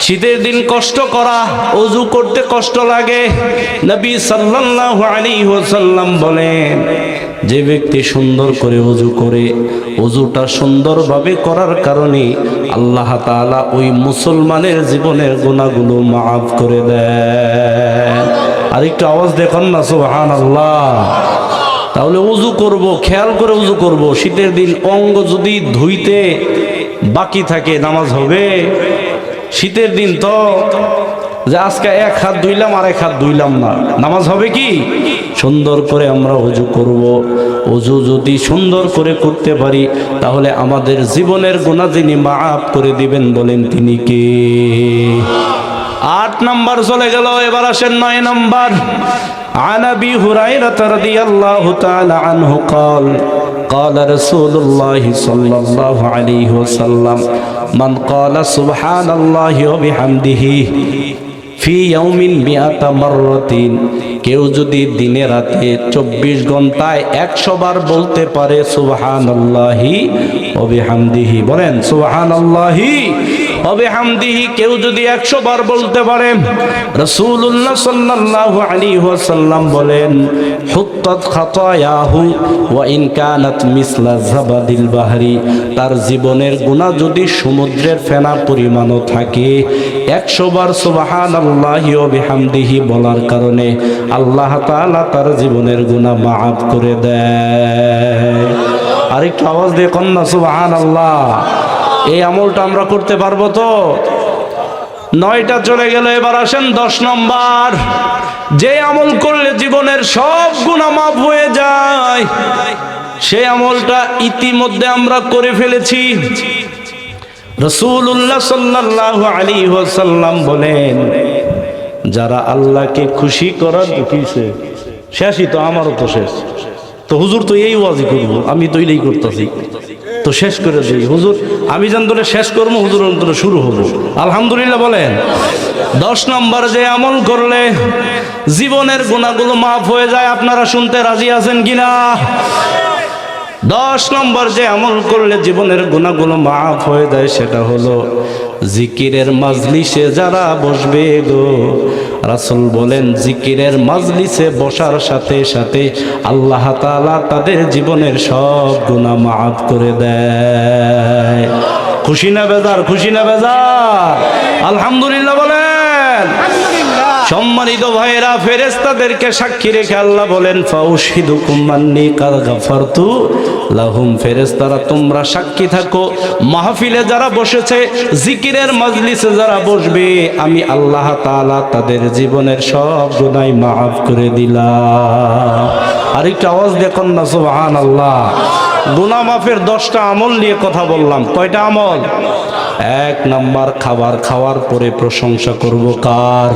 শীতের দিন কষ্ট করা, ওযু করতে কষ্ট লাগে। নবী সাল্লাল্লাহু আলাইহি ওয়াসাল্লাম বলেন, যে ব্যক্তি সুন্দর করে ওযু করে, ওযুটা সুন্দরভাবে করার কারণে আল্লাহ তাআলা ওই মুসলমানের জীবনের গুনাহগুলো মাফ করে দেন। আর একটু আওয়াজ দেখুন না, সুবহানাল্লাহ। তাহলে ওযু করব, খেয়াল করে ওযু করব। শীতের দিন অঙ্গ যদি ধুইতে বাকি থাকে, নামাজ হবে? শীতের দিন তো যে আজকে 1 হাত ধুইলাম আর 1 হাত ধুইলাম না, নামাজ হবে কি? সুন্দর করে আমরা ওযু করব। ওযু যদি সুন্দর করে করতে পারি তাহলে আমাদের জীবনের গুনাহ যিনি মাফ করে দিবেন, বলেন তিনি কে? 8 নাম্বার চলে গেল। এবার আসেন 9 নাম্বার। عن أبي هريرة رضي الله تعالى عنه قال قال رسول الله صلى الله عليه وسلم من قال سبحان الله وبحمده في يوم 100 مرة, কেউ যদি দিনে রাতে 24 ঘন্টায় 100 বার বলতে পারে সুবহানাল্লাহি ওয়া বিহামদিহি, বলেন সুবহানাল্লাহি ওয়া বিহামদিহি, কেউ যদি 100 বার বলতে পারে, রাসূলুল্লাহ সাল্লাল্লাহু আলাইহি ওয়াসাল্লাম বলেন, হুত্তাত খাতায়াহু ওয়া ইন কানাত মিসলা যাবাদিল বাহরি, তার জীবনের গুনাহ যদি সমুদ্রের ফেনা পরিমাণও থাকে, 100 বার সুবহানাল্লাহি ওয়া বিহামদিহি বলার কারণে আল্লাহ তাআলা তার জীবনের গুনাহ মাফ করে দেয়। আর একটু আওয়াজ দিয়ে কন্যা সুবহানাল্লাহ। এই আমলটা আমরা করতে পারবো তো? 9টা চলে গেল। এবার আসেন 10 নম্বর। যে আমল করলে জীবনের সব গুনাহ মাফ হয়ে যায়, সেই আমলটা ইতিমধ্যে আমরা করে ফেলেছি। রাসূলুল্লাহ সাল্লাল্লাহু আলাইহি ওয়াসাল্লাম বলেন, যারা আল্লাহকে খুশি করার দেখিছে, শেষই তো, আমারও তো শেষ তো, হুজুর তো এই ওয়াজি করব, আমি তো এইটাই করতেছি, তো শেষ করে দিই হুজুর, আমি জানতলে শেষ করবো, হুজুর অন্তরে শুরু হবো। আলহামদুলিল্লাহ বলেন। 10 নম্বর, যে আমল করলে জীবনের গুনাহগুলো মাফ হয়ে যায়, আপনারা শুনতে রাজি আছেন কিনা? 10 নম্বর, যে আমল করলে জীবনের গুনাহগুলো মাফ হয়ে যায়, সেটা হলো জিকিরের মাজলিসে যারা বসবে গো, রাসূল বলেন জিকিরের মাজলিসে বসার সাথে সাথে আল্লাহ তাআলা তাদের জীবনের সব গুনাহ মাফ করে দেয়। খুশি না বেজার? খুশি না বেজার? আলহামদুলিল্লাহ বলেন। সম্মানিত ভাইয়েরা, ফেরেশতাদেরকে সাক্ষী রেখে আল্লাহ বলেন ফাউশহিদুকুম আন্নী কাদ গাফারতু লাহুম। ফেরেশতারা তোমরা সাক্ষী থাকো, মাহফিলে যারা বসেছে, জিকিরের মাজলিসে যারা বসবে, আমি আল্লাহ তাআলা তাদের জীবনের সব গুনাহ মাফ করে দিলাম। আরেকটা আওয়াজ দেখুন না, সুবহানাল্লাহ। গুনাহ মাফের 10টা আমল নিয়ে কথা বললাম। কয়টা আমল? 1 নাম্বার, খাবার খাওয়ার পরে প্রশংসা করব কার?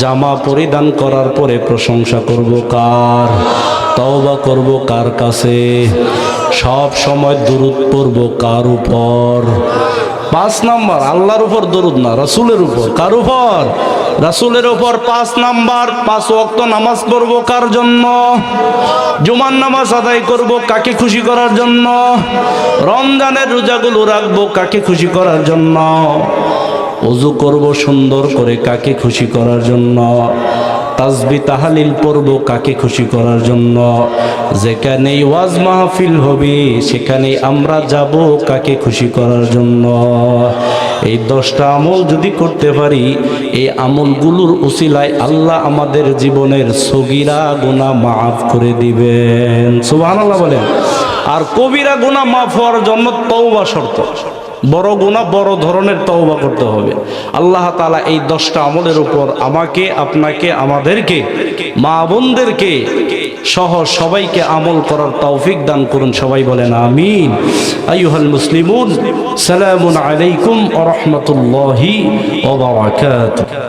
জামা পরিধান করার পরে প্রশংসা করব কার? তওবা করব কার কাছে? সব সময় দুরূদ পড়ব কার উপর? 5 নাম্বার, আল্লাহর উপর দরুদ না, রাসূলের উপর। কার উপর? রাসূলের উপর। 5 নাম্বার, 5 ওয়াক্ত নামাজ পড়ব কার জন্য? জুমার নামাজ আদায় করব কাকে খুশি করার জন্য? রমজানের রোজাগুলো রাখবো কাকে খুশি করার জন্য? ওযু করব সুন্দর করে কাকে খুশি করার জন্য? তাসবিহ তাহলিল পড়ব কাকে খুশি করার জন্য? যেখানেই ওয়াজ মাহফিল হবে সেখানেই আমরা যাব কাকে খুশি করার জন্য? এই 10টা আমল যদি করতে পারি, এই আমলগুলোর উসিলায় আল্লাহ আমাদের জীবনের সগীরা গুনাহ মাফ করে দিবেন। সুবহানাল্লাহ বলেন। আর কবিরা গুনাহ মাফ হওয়ার জন্য তওবা শর্ত। বড় গুনাহ বড় ধরনের তওবা করতে হবে। আল্লাহ তাআলা এই 10টা আমলের উপর আমাকে, আপনাকে, আমাদেরকে, মা বোনদেরকে সহ সবাইকে আমল করার তৌফিক দান করুন। সবাই বলেন আমিন। আইয়ুহাল মুসলিমুন, সালামুন আলাইকুম ওয়া রাহমাতুল্লাহি ওয়া বারাকাতুহু।